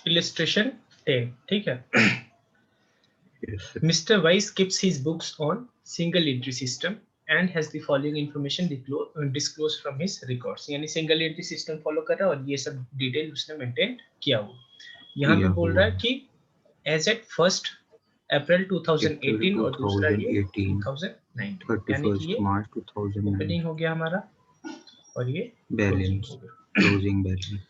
Illustration 10, ठीक है। Yes. Mr. Weiss keeps his books on single entry system and has the following information disclosed from his records. यानी single entry system follow कर रहा है और ये सब डिटेल उसने मेंटेन किया हुआ। यहाँ पे बोल रहा है कि एज एट 1 अप्रैल 2018 और दूसरा ये 2019, यानी कि ये मार्च 2019 ओपनिंग हो गया हमारा और ये बैलेंस, क्लोजिंग बैलेंस।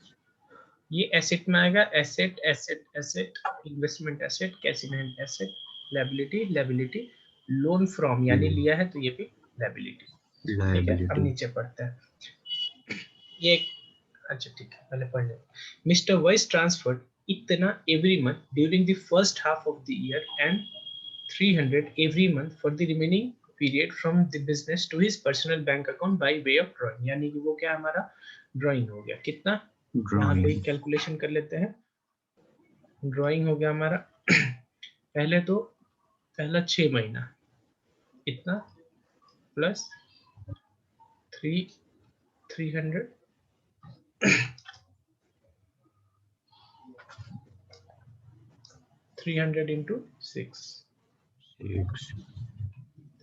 ये एसेट में आएगा, asset asset asset, investment asset, cash in hand asset, liability liability, loan from यानी लिया है तो ये भी लायबिलिटी, ठीक है। अब नीचे पढ़ते हैं ये, अच्छा ठीक है पहले पढ़ ले। मिस्टर वाइस ट्रांसफर्ड इतना every month during the first half of the year and 300 every month for the remaining period from the business to his personal bank account by way of drawing, यानी कि वो क्या हमारा drawing हो गया। कितना यहाँ पे कैलकुलेशन कर लेते हैं। ड्राइंग हो गया हमारा पहले तो पहला 6 महीना इतना प्लस 300 300 इंटू 6,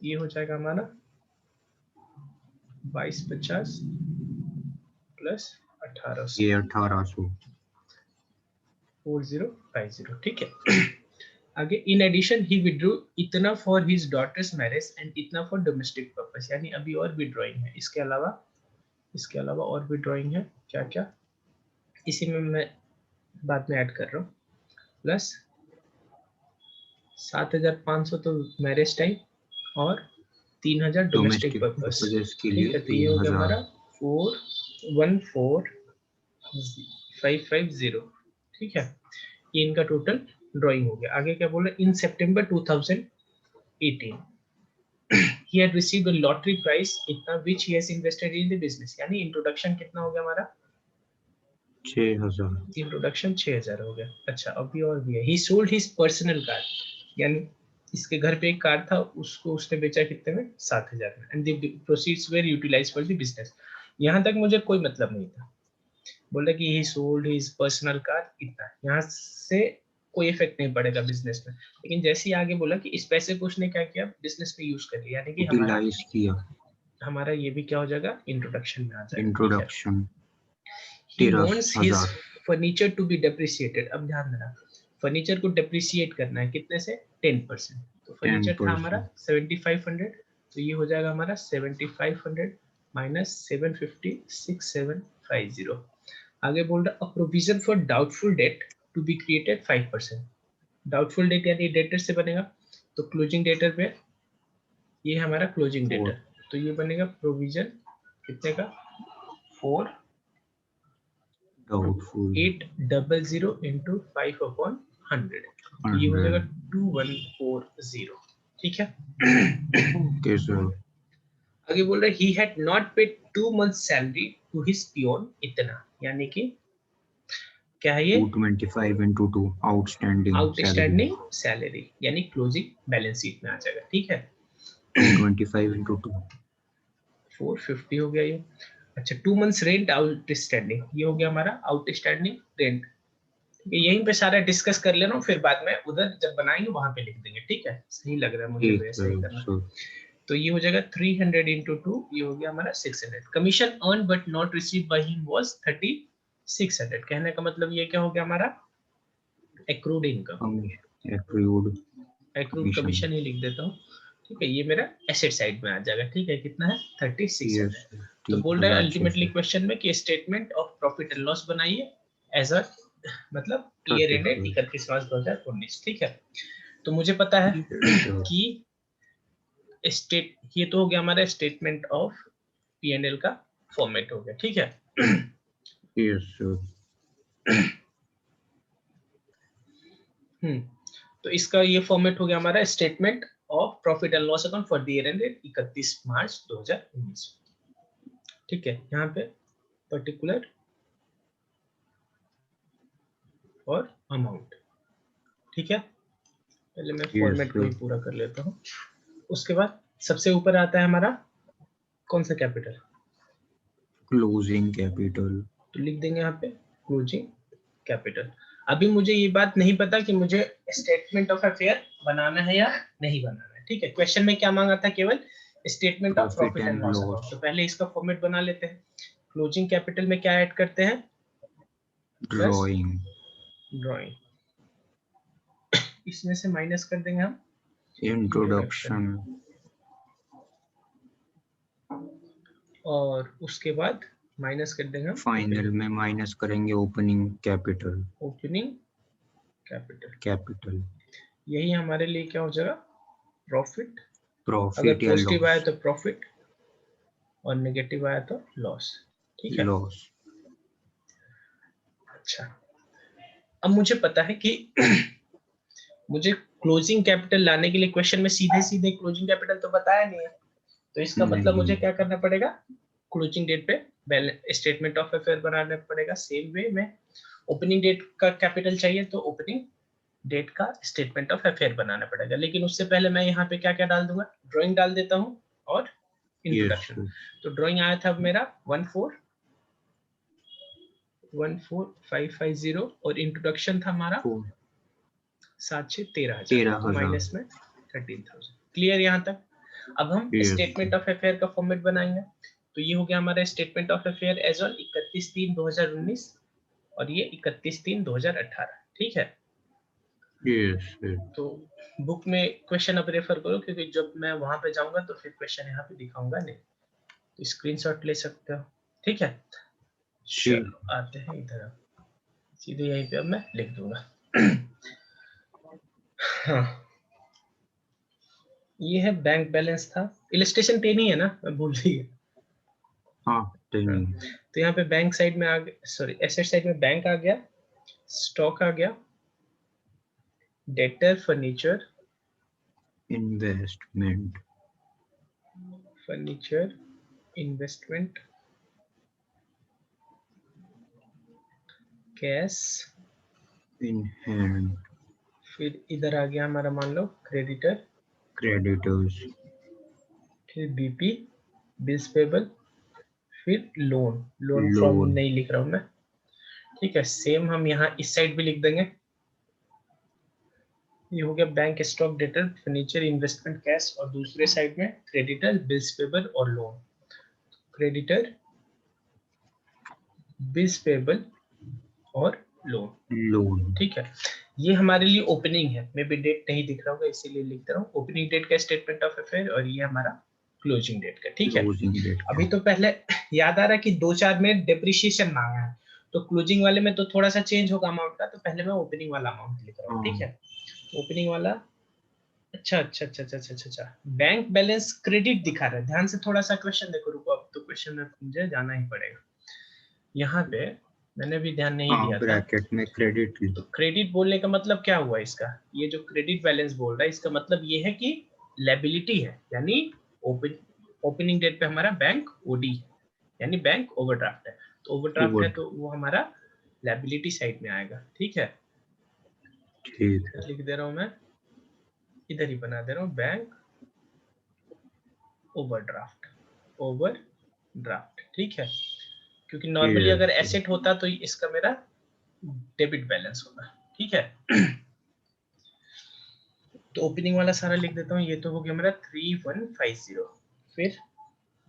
ये हो जाएगा हमारा 2250 प्लस 1800, ये 1800 4050, ठीक है। आगे इन एडिशन ही विड्रू इतना for his daughter's marriage and इतना फॉर डोमेस्टिक पर्पस, यानी अभी और भी ड्राइंग है इसके अलावा और भी ड्राइंग है। क्या क्या इसी में मैं बाद में ऐड कर रहा हूँ। प्लस 7500 तो मैरिज टाइम और 3000 डोमेस्टिक पर्पस, ठीक है। तो ये हो गया हमारा 414550, ठीक है। ये इनका टोटल ड्राइंग हो गया। आगे क्या बोल रहे हैं, इन सितंबर 2018 he had received a lottery prize इतना which he has invested in the business, यानी इंट्रोडक्शन कितना हो गया हमारा 6000, इंट्रोडक्शन 6000 हो गया। अच्छा अभी और भी है, he sold his personal car, यानी इसके घर पे एक कार था उसको उसने बेचा कितने में 7000 में, and the proceeds were utilized for the business। यहाँ तक मुझे कोई मतलब नहीं था, बोला कि he sold his personal car इतना, यहाँ से कोई इफेक्ट नहीं पड़ेगा बिजनेस में। लेकिन जैसे ही आगे बोला कि इस पैसे को उसने क्या किया, बिजनेस में यूज कर लिया, यानी कि हमारा ये भी क्या हो जाएगा, इंट्रोडक्शन में आ जाएगा। Introduction he wants his furniture to be depreciated। अब ध्यान देना, फर्नीचर को डेप्रिशिएट करना है कितने से 10%। तो फर्नीचर था हमारा 7500, तो ये हो जाएगा हमारा 7500 माइनस 750 6750। आगे बोल रहा provision for doubtful debt to be created 5%। Doubtful debt यानी डेटर से बनेगा, तो क्लोजिंग डेटर पे ये हमारा क्लोजिंग डेटर, तो ये बनेगा प्रोविजन कितने का 4 800 into 5/100, तो ये हो जाएगा 2140, ठीक है। Okay sir. आगे बोल रहे he had not paid 2 months salary to his peon इतना, यानी कि क्या है ये 225 into 2 आउटस्टैंडिंग सैलरी, यानी क्लोजिंग बैलेंस शीट में आ जाएगा, ठीक है। 225 into 2 450 हो गया ये। अच्छा 2 months रेंट आउटस्टैंडिंग, ये हो गया हमारा आउटस्टैंडिंग रेंट, ठीक है। यहीं पे सारा डिस्कस कर लेना, फिर बाद में उधर जब बनाएंगे वहां पे लिख देंगे, ठीक है। सही लग रहा है मुझे तो ऐसा ही करना। तो ये हो जाएगा 300 into 2, ये हो गया हमारा 600। Commission earn but not received by him was 3600। कहने का मतलब ये क्या हो गया हमारा एक्रूड इनकम, एक्रूड कमीशन ही लिख देता हूँ, ठीक है। ये मेरा एसेट साइड में आ जाएगा, ठीक है। कितना है 3600। तो बोल रहा है अल्टीमेटली क्वेश्चन में कि statement of profit and loss बनाइए एज अ मतलब ईयर एंडेड 31 मार्च 2019, ठीक है। तो मुझे पता है कि ये तो हो गया हमारा स्टेटमेंट ऑफ P&L का फॉर्मेट हो गया, ठीक है। Yes sir. तो इसका ये फॉर्मेट हो गया हमारा statement of profit and loss account for the year ended 31 मार्च 2019, ठीक है। यहाँ पे पर्टिकुलर और अमाउंट, ठीक है। पहले मैं फॉर्मेट को ही पूरा कर लेता हूँ। उसके बाद सबसे ऊपर आता है हमारा कौन सा कैपिटल, क्लोजिंग कैपिटल, तो लिख देंगे यहाँ पे क्लोजिंग कैपिटल। अभी मुझे ये बात नहीं पता कि मुझे स्टेटमेंट ऑफ अफेयर बनाना है या नहीं बनाना है, ठीक है। क्वेश्चन में क्या मांगा था, केवल statement of profit and loss account. तो पहले इसका फॉर्मेट बना लेते हैं। क्लोजिंग कैपिटल में क्या ऐड करते हैं, ड्राइंग, इसमें से माइनस कर देंगे हम इंट्रोडक्शन, और उसके बाद माइनस कर देंगे हम फाइनल में माइनस करेंगे ओपनिंग कैपिटल, कैपिटल। यही हमारे लिए क्या हो जाएगा, प्रॉफिट। प्रॉफिट अगर या पॉजिटिव आया लॉस, तो प्रॉफिट और नेगेटिव आया तो लॉस, ठीक है। लॉस। अच्छा, अब मुझे पता है कि मुझे क्लोजिंग कैपिटल लाने के लिए क्वेश्चन में सीधे सीधे क्लोजिंग कैपिटल तो बताया नहीं है, तो इसका मतलब मुझे क्या करना पड़ेगा, क्लोजिंग डेट पे स्टेटमेंट ऑफ अफेयर बनाना पड़ेगा। सेम वे में ओपनिंग डेट का कैपिटल चाहिए तो ओपनिंग डेट का स्टेटमेंट ऑफ अफेयर बनाना पड़ेगा। लेकिन उससे पहले मैं यहाँ पे क्या क्या डाल दूंगा, ड्राइंग डाल देता हूँ और इंट्रोडक्शन। तो ड्राइंग आया था मेरा 1414550 और इंट्रोडक्शन था हमारा 7,13,000 माइनस में 13,000। क्लियर यहाँ तक। अब हम स्टेटमेंट ऑफ अफेयर का फॉर्मेट बनाएंगे। तो ये हो गया हमारा statement of affair as on 31/3/2019 और ये 31/3/2018, ठीक है। तो बुक में क्वेश्चन अब रेफर करो, क्योंकि जब मैं वहां पे जाऊंगा तो फिर क्वेश्चन यहाँ पे दिखाऊंगा नहीं, तो स्क्रीनशॉट ले सकते हो, ठीक है। चलो आते हैं इधर, सीधे यहीं पे अब मैं लिख दूंगा। हाँ, ये है बैंक बैलेंस था, इलस्ट्रेशन 10 ही है ना, मैं भूल गई। हाँ, तो यहाँ पे बैंक साइड में आ गया, सॉरी एसेट साइड में बैंक आ गया, स्टॉक आ गया, debtor furniture, investment, furniture investment, cash in hand, फिर इधर आ गया हमारा मान लो क्रेडिटर, क्रेडिटर्स, फिर बीपी बिल्स पेबल, फिर लोन फ्रॉम नहीं लिख रहा हूं मैं, ठीक है। सेम हम यहाँ इस साइड भी लिख देंगे। ये हो गया bank stock debtor furniture investment cash, और दूसरे साइड में क्रेडिटर बिल्स पेबल और लोन। क्रेडिटर बिल्स पेबल और लोन, ठीक है। ये हमारे लिए ओपनिंग है, मे बी डेट नहीं दिख रहा होगा इसीलिए लिख रहा हूँ, ओपनिंग डेट का स्टेटमेंट ऑफ अफेयर, और ये हमारा क्लोजिंग डेट का, ठीक है। अभी तो पहले याद आ रहा है कि 2-4 में डेप्रिसिएशन मांगा है, तो क्लोजिंग वाले में तो थोड़ा सा चेंज होगा अमाउंट का, तो पहले मैं ओपनिंग वाला अमाउंट लिख रहा हूँ, ठीक है। ओपनिंग वाला, अच्छा, बैंक बैलेंस क्रेडिट दिखा रहा है, ध्यान से थोड़ा सा क्वेश्चन देखो, रुको अब तो क्वेश्चन में मुझे जाना ही पड़ेगा। यहाँ पे मैंने भी ध्यान नहीं दिया था, ब्रैकेट में क्रेडिट। तो क्रेडिट बोलने का मतलब क्या हुआ इसका, ये जो क्रेडिट बैलेंस बोल रहा है इसका मतलब ये है कि लायबिलिटी है, यानी ओपनिंग डेट पे हमारा बैंक ओडी यानी बैंक ओवरड्राफ्ट है, तो ओवरड्राफ्ट है तो वो हमारा लायबिलिटी साइड में आएगा, ठीक है। लिख दे रहा हूं मैं, इधर ही बना दे रहा हूँ, बैंक ओवरड्राफ्ट, ठीक है। क्योंकि नॉर्मली अगर एसेट होता तो इसका मेरा डेबिट बैलेंस होगा, ठीक है। तो ओपनिंग वाला सारा लिख देता हूँ, ये तो हो गया मेरा 3150, फिर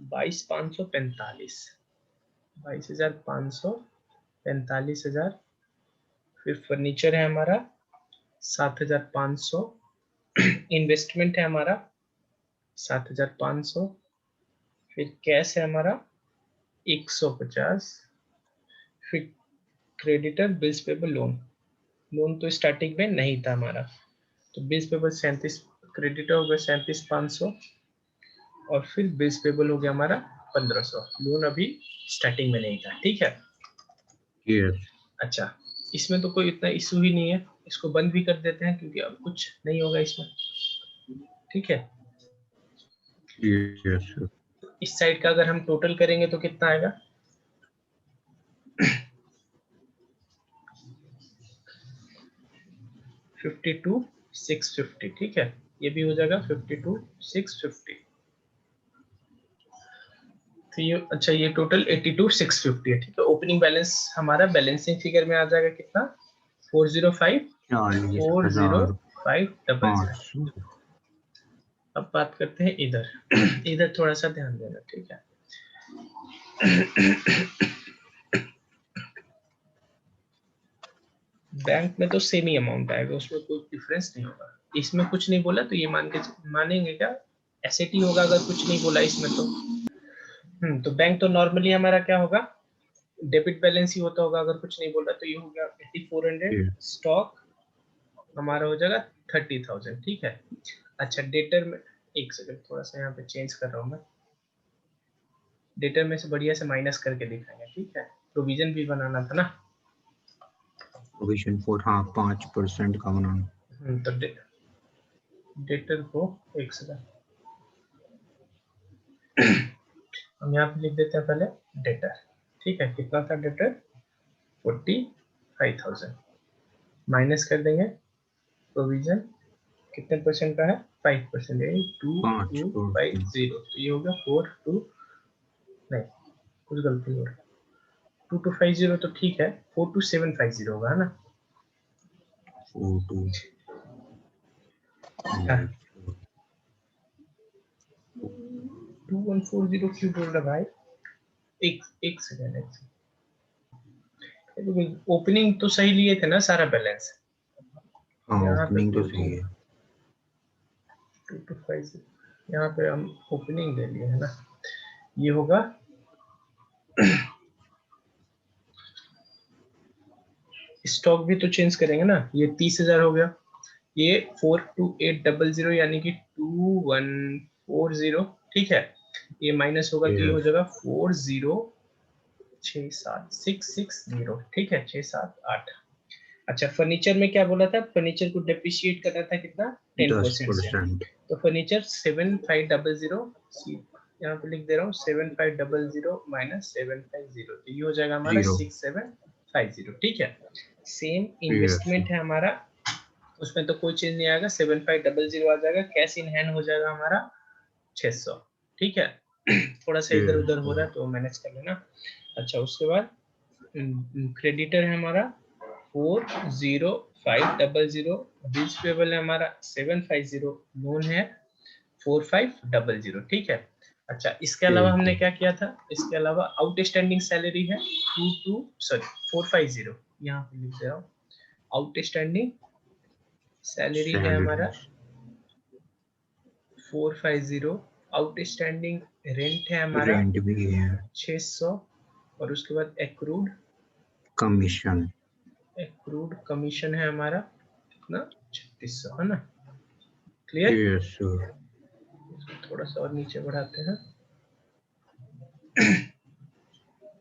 22,545, 22,545,000, फिर फर्नीचर है हमारा 7,500, इन्वेस्टमेंट है हमारा 7,500, फिर कैश है हमारा 150, फिर क्रेडिटर बिल्स पेबल लोन तो स्टार्टिंग में नहीं था हमारा, तो बिल्स पेबल 37, क्रेडिटर हो गया 37,500, और फिर बिल्स पेबल हो गया हमारा 1,500, लोन अभी स्टार्टिंग में नहीं था, ठीक है। अच्छा, इसमें तो कोई इतना इशू ही नहीं है, इसको बंद भी कर देते हैं क्योंकि अब कुछ नहीं होगा इसमें, ठीक है। इस साइड का अगर हम टोटल करेंगे तो कितना आएगा, 52,650, ठीक है। ये भी हो जाएगा 52,650, तो ये अच्छा, ये टोटल 82,650 है, ठीक है। ओपनिंग बैलेंस हमारा बैलेंसिंग फिगर में आ जाएगा कितना, 405 40,500। 40500। अब बात करते हैं इधर। इधर थोड़ा सा ध्यान देना, ठीक है। बैंक में तो सेम ही अमाउंट आएगा, उसमें कोई डिफरेंस नहीं होगा। इसमें कुछ नहीं बोला तो ये मानेंगे क्या, एसेट ही होगा अगर कुछ नहीं बोला इसमें तो बैंक तो नॉर्मली हमारा क्या होगा, डेबिट बैलेंस ही होता होगा अगर कुछ नहीं बोला तो। ये हो गया 8400, स्टॉक हमारा हो जाएगा 30,000, ठीक है। अच्छा डेटर में, एक सेकंड थोड़ा सा यहाँ पे चेंज कर रहा हूँ मैं। डेटर में से बढ़िया से माइनस करके दिखाएंगे, ठीक है। प्रोविजन भी बनाना था ना। प्रोविजन फॉर, हाँ 5% का बनाना। तो डेटर को एक सेकंड हम यहाँ पे लिख देते हैं पहले डेटर, ठीक है। कितना था डेटर, 45,000, माइनस कर देंगे प्रोविजन कितने परसेंट का है, 5%, 2250। तो ये हो गया 42, नहीं कुछ गलती हो रहा है, 2250 तो ठीक है, 42750 होगा, है ना। 2140 क्यों बोल रहा भाई, एक सेकंड। ओपनिंग तो सही लिए थे ना सारा बैलेंस, यहाँ पे ओपनिंग तो सही है। 2250 यहाँ पे हम ओपनिंग ले लिए है ना। ये होगा स्टॉक भी तो चेंज करेंगे ना, ये 30,000 हो गया, ये 42800 यानी कि 2140, ठीक है। ये माइनस होगा तो ये हो जाएगा 4067660, ठीक है, 678। अच्छा फर्नीचर में क्या बोला था, फर्नीचर को डेप्रिशिएट करना था कितना, 10% से। 10%। तो फर्नीचर 7500, यहाँ पे लिख दे रहा हूँ 7500 माइनस 750, तो ये हो जाएगा हमारा 6750, ठीक है। सेम इन्वेस्टमेंट है हमारा, उसमें तो कोई चीज नहीं आएगा, 7500 आ जाएगा। कैश इन हैंड हो जाएगा हमारा 600, ठीक है। थोड़ा सा इधर उधर हो रहा है तो मैनेज कर लेना। अच्छा उसके बाद क्रेडिटर है हमारा 40500, बिल्स पेबल है हमारा 750, लोन है 4500, ठीक है। अच्छा इसके अलावा हमने क्या किया था, इसके अलावा आउटस्टैंडिंग सैलरी है 450, यहाँ पे लिख दे रहा हूँ। आउटस्टैंडिंग सैलरी है हमारा 450, आउटस्टैंडिंग रेंट है हमारा रेंट भी है 600, और उसके बाद एक्रूड कमीशन है हमारा कितना, 3600, है ना। क्लियर। Yes sir. थोड़ा सा और नीचे बढ़ाते हैं,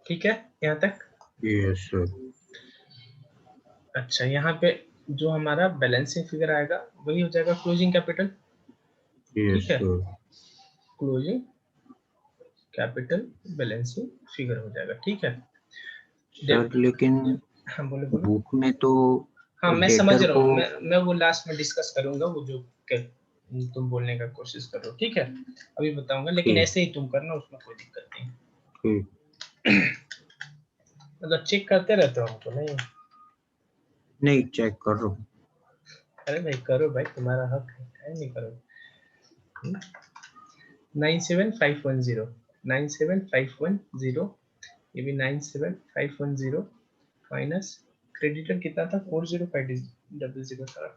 ठीक है यहाँ तक। Yes sir. अच्छा यहाँ पे जो हमारा बैलेंसिंग फिगर आएगा वही हो जाएगा क्लोजिंग कैपिटल, ठीक है। क्लोजिंग कैपिटल बैलेंसिंग फिगर हो जाएगा, ठीक है। सर लेकिन हाँ बोलो बोलो। बुक में तो हाँ मैं समझ डेटर रहा को, हूँ, मैं वो लास्ट में डिस्कस करूंगा, वो जो तुम बोलने का कोशिश कर रहे हो, ठीक है। अभी बताऊंगा, लेकिन ठीक ऐसे ही तुम करना, उसमें कोई दिक्कत नहीं। ठीक मतलब चेक करते रहते हो हमको, नहीं नहीं चेक कर रहा हूँ। अरे भाई करो भाई, तुम्हारा हक है नहीं करो। 97510, 97510, ये भी 97510 माइनस क्रेडिटर कितना था, 40500 था,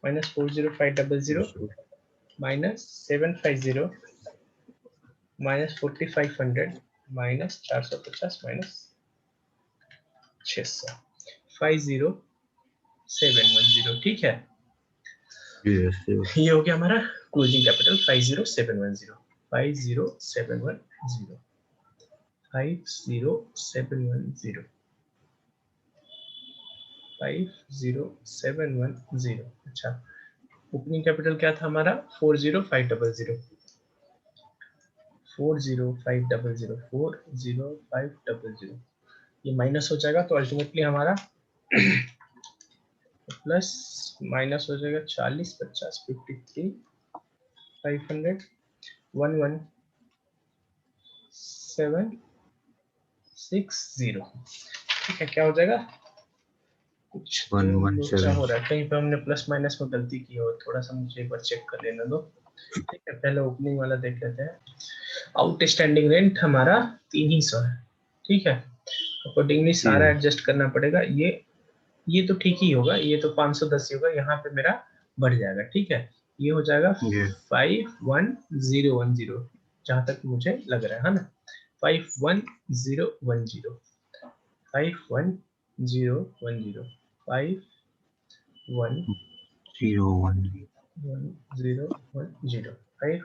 minus 40500 minus 750 minus 4500 minus 450 minus 600, 50710, ठीक है। Yes sir. ये हो गया हमारा क्लोजिंग कैपिटल 50710, 50710, 50710, 50710। अच्छा ओपनिंग कैपिटल क्या था हमारा, 40500, 40500, 40500, ये माइनस हो जाएगा तो अल्टीमेटली हमारा प्लस माइनस हो जाएगा 40 50 53 500 11760, ठीक है। क्या हो जाएगा कुछ तो 117 हो रहा है, कहीं पे हमने प्लस माइनस में गलती की हो, थोड़ा सा मुझे एक बार चेक कर लेने दो। ठीक है, पहले ओपनिंग वाला देख लेते हैं। आउटस्टैंडिंग रेंट हमारा 300 है। ठीक है, अकॉर्डिंगली सारा एडजस्ट करना पड़ेगा। ये तो ठीक ही होगा, ये तो 510 ही होगा, यहाँ पे मेरा बढ़ जाएगा। ठीक है, ये हो जाएगा 51010, जहां तक मुझे लग रहा है ना, 51010 51010 51010 5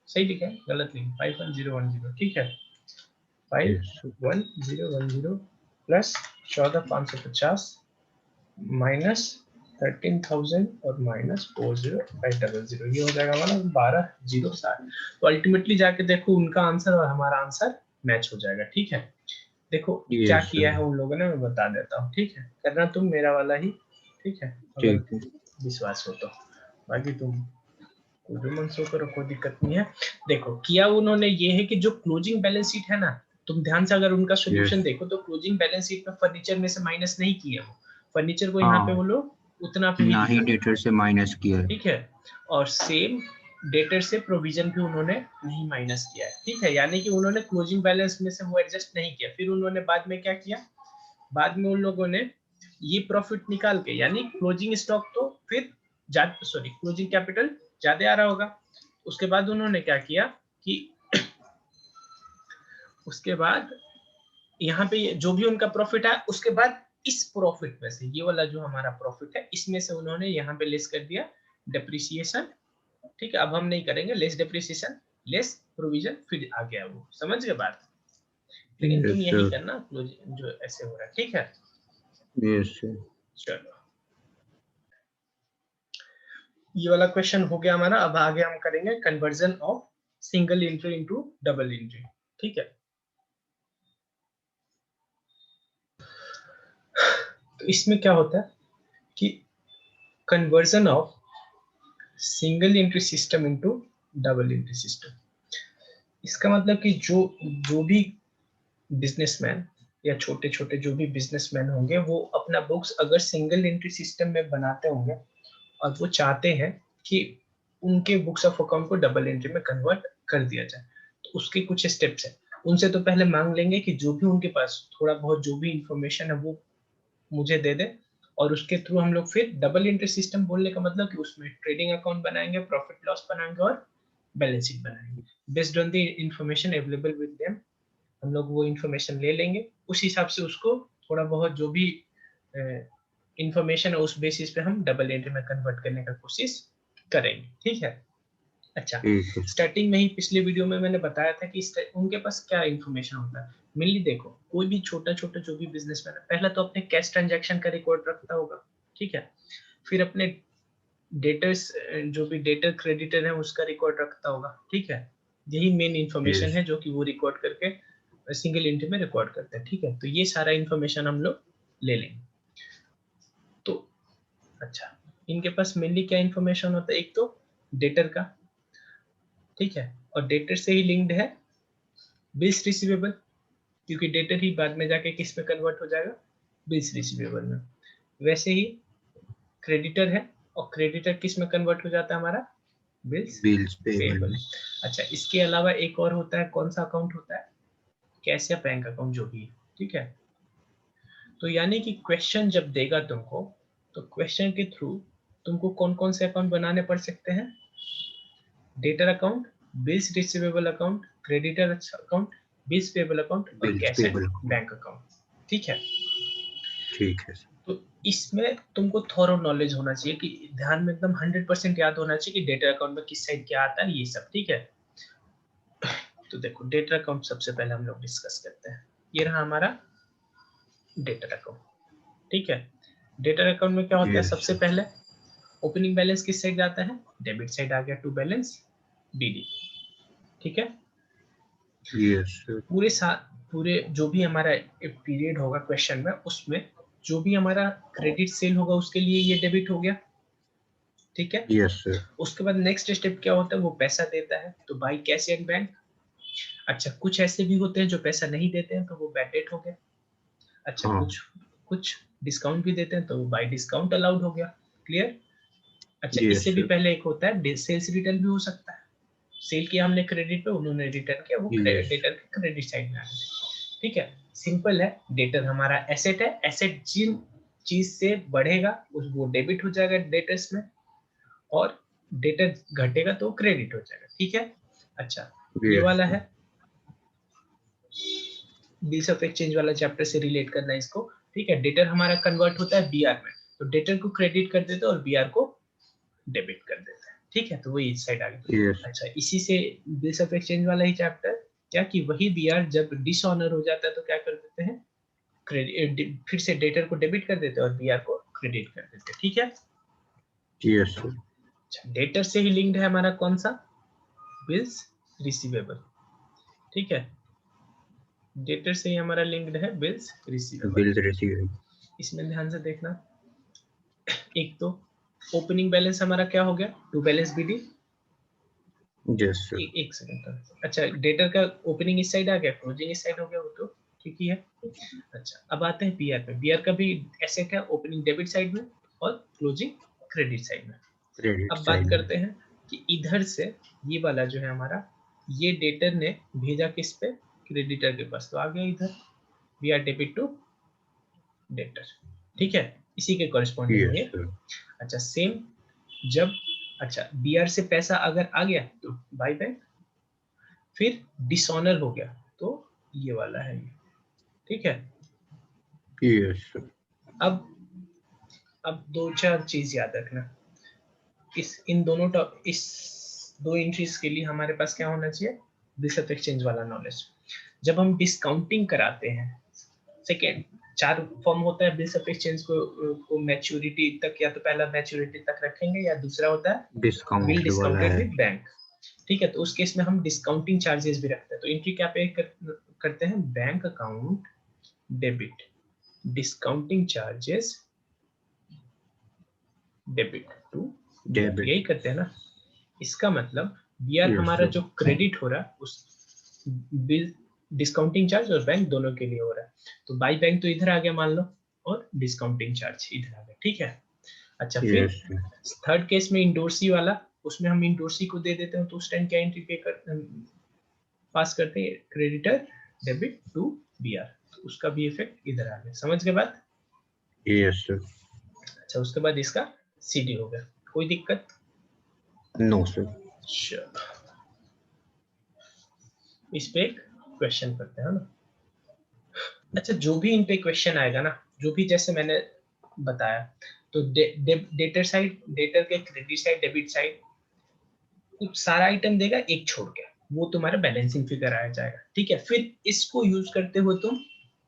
सही लिखा है, गलत नहीं, 51010। ठीक है, 51010 प्लस 14550 माइनस 13,000 और माइनस 40500, ये हो जाएगा हमारा 1207। तो अल्टीमेटली जाके देखो उनका आंसर और हमारा आंसर मैच हो जाएगा। ठीक है, देखो क्या किया है उन लोगों ने, मैं बता देता हूँ। ठीक है, करना तुम मेरा वाला ही। ठीक है, अगर विश्वास हो तो, बाकी तुम जो मन सो करो, कोई दिक्कत नहीं है। देखो किया उन्होंने ये है कि जो क्लोजिंग बैलेंस शीट है ना, तुम ध्यान से अगर उनका सॉल्यूशन देखो तो क्लोजिंग बैलेंस शीट में फर्नीचर में से माइनस नहीं किया, वो फर्नीचर को यहाँ पे वो लोग उतना पे ना ही डेटर से माइनस किया है। ठीक है, और सेम डेटर से प्रोविजन भी उन्होंने नहीं माइनस किया है। ठीक है, यानी कि उन्होंने क्लोजिंग बैलेंस में से वो एडजस्ट नहीं किया। फिर उन्होंने बाद में क्या किया, बाद में उन लोगों ने ये प्रॉफिट निकाल के, यानी क्लोजिंग स्टॉक तो फिर सॉरी क्लोजिंग कैपिटल ज्यादा आ रहा होगा, उसके बाद उन्होंने क्या किया कि उसके बाद यहाँ पे जो भी उनका प्रॉफिट है, उसके बाद इस प्रॉफिट में से, ये वाला जो हमारा प्रॉफिट है, इसमें से उन्होंने यहाँ पे लेस कर दिया डेप्रिसिएशन। ठीक है, अब हम नहीं करेंगे लेस डेप्रिसिएशन लेस प्रोविजन, फिर आ गया वो, समझ गए बात। लेकिन तुम यही करना जो ऐसे हो रहा है। ठीक है, चलो ये वाला क्वेश्चन हो गया हमारा। अब आगे हम करेंगे conversion of single entry into double entry. ठीक है, तो इसमें क्या होता है कि conversion of single entry system into double entry system, इसका मतलब कि जो भी बिजनेसमैन या छोटे छोटे जो भी बिजनेसमैन होंगे, वो अपना बुक्स अगर सिंगल एंट्री सिस्टम में बनाते होंगे और वो चाहते हैं कि उनके बुक्स ऑफ अकाउंट को डबल एंट्री में कन्वर्ट कर दिया जाए, तो उसके कुछ स्टेप्स हैं। उनसे तो पहले मांग लेंगे कि जो भी उनके पास थोड़ा बहुत जो भी इंफॉर्मेशन है वो मुझे दे दे, और उसके थ्रू हम लोग फिर डबल एंट्री सिस्टम बोलने का मतलब कि उसमें ट्रेडिंग अकाउंट बनाएंगे, प्रॉफिट लॉस बनाएंगे और बैलेंस शीट बनाएंगे based on the information available with them. हम लोग वो इंफॉर्मेशन ले लेंगे, उस हिसाब से उसको थोड़ा बहुत जो भी इंफॉर्मेशन है उस बेसिस पे हम डबल एंट्री में कन्वर्ट करने का कोशिश करेंगे। ठीक है, अच्छा स्टार्टिंग में ही पिछले वीडियो में मैंने बताया था कि उनके पास क्या इंफॉर्मेशन होता है। मेनली देखो कोई भी छोटा छोटा जो भी बिजनेसमैन है, पहला तो अपने कैश ट्रांजैक्शन का रिकॉर्ड रखता होगा। ठीक है, फिर अपने डेटर्स जो भी डेटर क्रेडिटर है उसका रिकॉर्ड रखता होगा। ठीक है, यही मेन इंफॉर्मेशन है जो कि वो रिकॉर्ड करके सिंगल एंट्री में रिकॉर्ड करते हैं। ठीक है, तो ये सारा इंफॉर्मेशन हम लोग ले लेंगे। तो अच्छा, इनके पास मेनली क्या इंफॉर्मेशन होता है, एक तो डेटर का, ठीक है, और डेटर से ही लिंक्ड है बिल्स रिसीवेबल, क्योंकि डेटर ही बाद में जाके किस में कन्वर्ट हो जाएगा, बिल्स रिसीवेबल में। वैसे ही क्रेडिटर है, और क्रेडिटर किस में कन्वर्ट हो जाता है हमारा, बिल्स पेएबल। अच्छा, इसके अलावा एक और होता है, कौन सा अकाउंट होता है, कैश या बैंक अकाउंट जो भी है। ठीक है, तो यानी कि क्वेश्चन जब देगा तुमको, तो क्वेश्चन के थ्रू तुमको कौन कौन से अकाउंट बनाने पड़ सकते हैं, debtor account, bills receivable account, creditor account, bills payable account और कैश एंड बैंक अकाउंट। ठीक है, ठीक है। तो इसमें तुमको थोड़ा नॉलेज होना चाहिए, कि ध्यान में एकदम 100% याद होना चाहिए कि डेटर अकाउंट में किस साइड क्या आता है, ये सब। ठीक है, तो देखो डेटर अकाउंट सबसे पहले हम लोग डिस्कस करते हैं। ये रहा हमारा डेटर अकाउंट। ठीक है, डेटर अकाउंट में क्या होता है, सबसे पहले ओपनिंग बैलेंस किस साइड जाता है, डेबिट साइड आ गया, टू बैलेंस डीडी। ठीक है, पूरे जो भी हमारा पीरियड होगा क्वेश्चन में, उसमें जो भी हमारा क्रेडिट सेल होगा उसके लिए ये डेबिट हो गया। ठीक है, उसके बाद नेक्स्ट स्टेप क्या होता है, वो पैसा देता है, तो बाई कैश एंड बैंक। अच्छा, कुछ ऐसे भी होते हैं जो पैसा नहीं देते हैं, तो वो बैड डेट हो गया। अच्छा, कुछ कुछ डिस्काउंट भी देते हैं तो बाय डिस्काउंट अलाउड हो गया। क्लियर? अच्छा, Yes, इससे भी sir. पहले एक होता है सेल्स रिटर्न भी हो सकता है। सेल किया हमने क्रेडिट पे, उन्होंने रिटर्न किया, वो Yes. डेटर के क्रेडिट साइड में आ गया। ठीक है, सिंपल है। डेटर हमारा एसेट है, एसेट जिन चीज से बढ़ेगा उस वो डेबिट हो जाएगा डेटर्स में, और डेटर घटेगा तो क्रेडिट हो जाएगा। ठीक है। अच्छा, ये Yes, वाला sir. है बिल्स ऑफ एक्सचेंज वाला चैप्टर से रिलेट करना है इसको। ठीक है, डेटर हमारा कन्वर्ट होता है बीआर में, तो डेटर को क्रेडिट कर देते हैं और बीआर को डेबिट कर देते हैं। ठीक है, तो वही इस साइड आ गया। Yes. अच्छा, इसी से बिल्स ऑफ एक्सचेंज वाला ही चैप्टर क्या कि वही बीआर जब डिसऑनर हो जाता है तो क्या कर देते हैं, क्रेडिट, फिर से डेटर को डेबिट कर देते हैं और बीआर को क्रेडिट कर देते हैं। ठीक है। Yes, sir. अच्छा, डेटर से ही लिंक्ड है हमारा कौन सा, बिल्स रिसीवेबल। ठीक है, डेटर से ही हमारा लिंक्ड है बिल्स रिसीवेबल। Bills received. इसमें ध्यान से देखना, एक तो ओपनिंग बैलेंस हमारा क्या हो गया, to balance BD. Yes, sir. एक सेकंड। अच्छा, डेटर का ओपनिंग इस साइड आ गया, क्लोजिंग इस साइड हो गया, वो तो ठीक ही है। अच्छा, अब आते हैं बीआर पे। बीआर का भी एसेट है, ओपनिंग डेबिट साइड में और क्लोजिंग क्रेडिट साइड में। Credit अब बात side. करते हैं कि इधर से ये वाला जो है हमारा, ये डेटर ने भेजा किस पे, क्रेडिटर के पास, तो आ गया इधर बीआर डेबिट टू डेटर। ठीक है, इसी के कॉरेस्पॉन्डिंग Yes, है। sir. अच्छा, सेम जब, अच्छा बीआर से पैसा अगर आ गया तो बाय बैंक, फिर डिसऑनर हो गया तो ये वाला है ये। ठीक है। Yes, sir. अब दो चार चीज याद रखना, इन दोनों इस दो एंट्रीज के लिए हमारे पास क्या होना चाहिए, बिल्स ऑफ एक्सचेंज वाला नॉलेज। जब हम डिस्काउंटिंग कराते हैं, सेकेंड, चार फॉर्म होता है बिल्स ऑफ एक्सचेंज को मैच्योरिटी तक, या तो पहला मैच्योरिटी तक रखेंगे, या दूसरा होता है बिल Discounted वाला डिस्काउंटेड है. With bank. ठीक है, तो उस केस में हम डिस्काउंटिंग चार्जेस भी रखते हैं, तो एंट्री क्या पे करते हैं, bank account debit discounting charges debit to, Debit. यही करते हैं ना। इसका मतलब बीआर Yes, हमारा sir. जो क्रेडिट हो रहा है उस बिल डिस्काउंटिंग चार्ज और बैंक दोनों के लिए हो रहा है, तो बाई बैंक तो इधर आ गया मान लो, और डिस्काउंटिंग चार्ज इधर आ गया। ठीक है। अच्छा, फिर Yes, sir. थर्ड केस में इंडोर्सी वाला, उसमें हम इंडोर्सी को दे देते हैं, तो उस टाइम क्या एंट्री पे पास करते हैं, क्रेडिटर डेबिट टू बीआर, तो उसका भी इफेक्ट इधर आ गया। समझ गए बात? Yes, sir. अच्छा, उसके बाद इसका सीडी हो गया, कोई दिक्कत? No, sir. चलो, इस पे एक क्वेश्चन करते हैं ना। अच्छा, जो भी इन पे क्वेश्चन आएगा ना, जो भी जैसे मैंने बताया, तो डेटर साइड, डेटर के क्रेडिट साइड, डेबिट साइड, कुछ सारा आइटम देगा एक छोड़ के, वो तुम्हारा बैलेंसिंग फिगर आ जाएगा। ठीक है, फिर इसको यूज करते हो तुम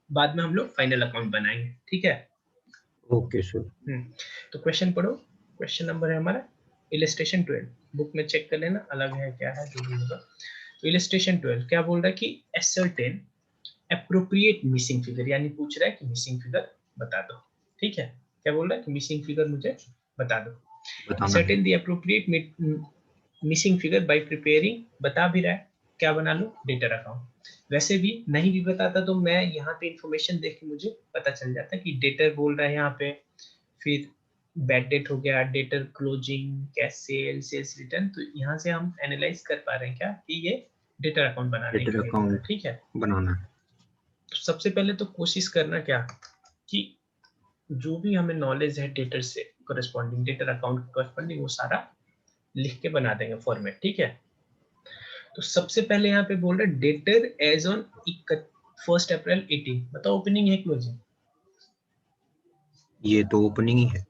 बाद में हम लोग फाइनल अकाउंट बनाएंगे। ठीक है। Okay, sir. तो क्वेश्चन पढ़ो। क्वेश्चन नंबर है हमारा इलस्ट्रेशन 12, बुक में चेक कर लेना, अलग है क्या है जो भी होगा। तो इलस्ट्रेशन 12 क्या बोल रहा है कि एसर्टेन एप्रोप्रिएट मिसिंग फिगर, यानी पूछ रहा है कि मिसिंग फिगर बता दो। ठीक है, क्या बोल रहा है कि मिसिंग फिगर मुझे बता दो। बताना है. Ascertain the appropriate missing figure by preparing, बता भी रहा है, क्या बना लो, डेटर अकाउंट। वैसे भी नहीं भी बताता तो मैं यहाँ पे इंफॉर्मेशन देख के मुझे पता चल जाता कि डेटर बोल रहा है यहाँ पे, फिर बैड डेट हो गया, debtor closing, cash sale, sales return, तो यहाँ से हम एनालाइज कर पा रहे हैं क्या कि ये डेटर अकाउंट बनाने Debit के लिए। account ठीक है, बनाना है. तो सबसे पहले तो कोशिश करना क्या कि जो भी हमें नॉलेज है डेटर से करस्पॉन्डिंग, डेटर अकाउंट करस्पॉन्डिंग, वो सारा लिख के बना देंगे फॉर्मेट। ठीक है, तो सबसे पहले यहाँ पे बोल रहे डेटर एज ऑन 1 अप्रैल 18, बताओ ओपनिंग है क्लोजिंग? ये तो ओपनिंग ही है.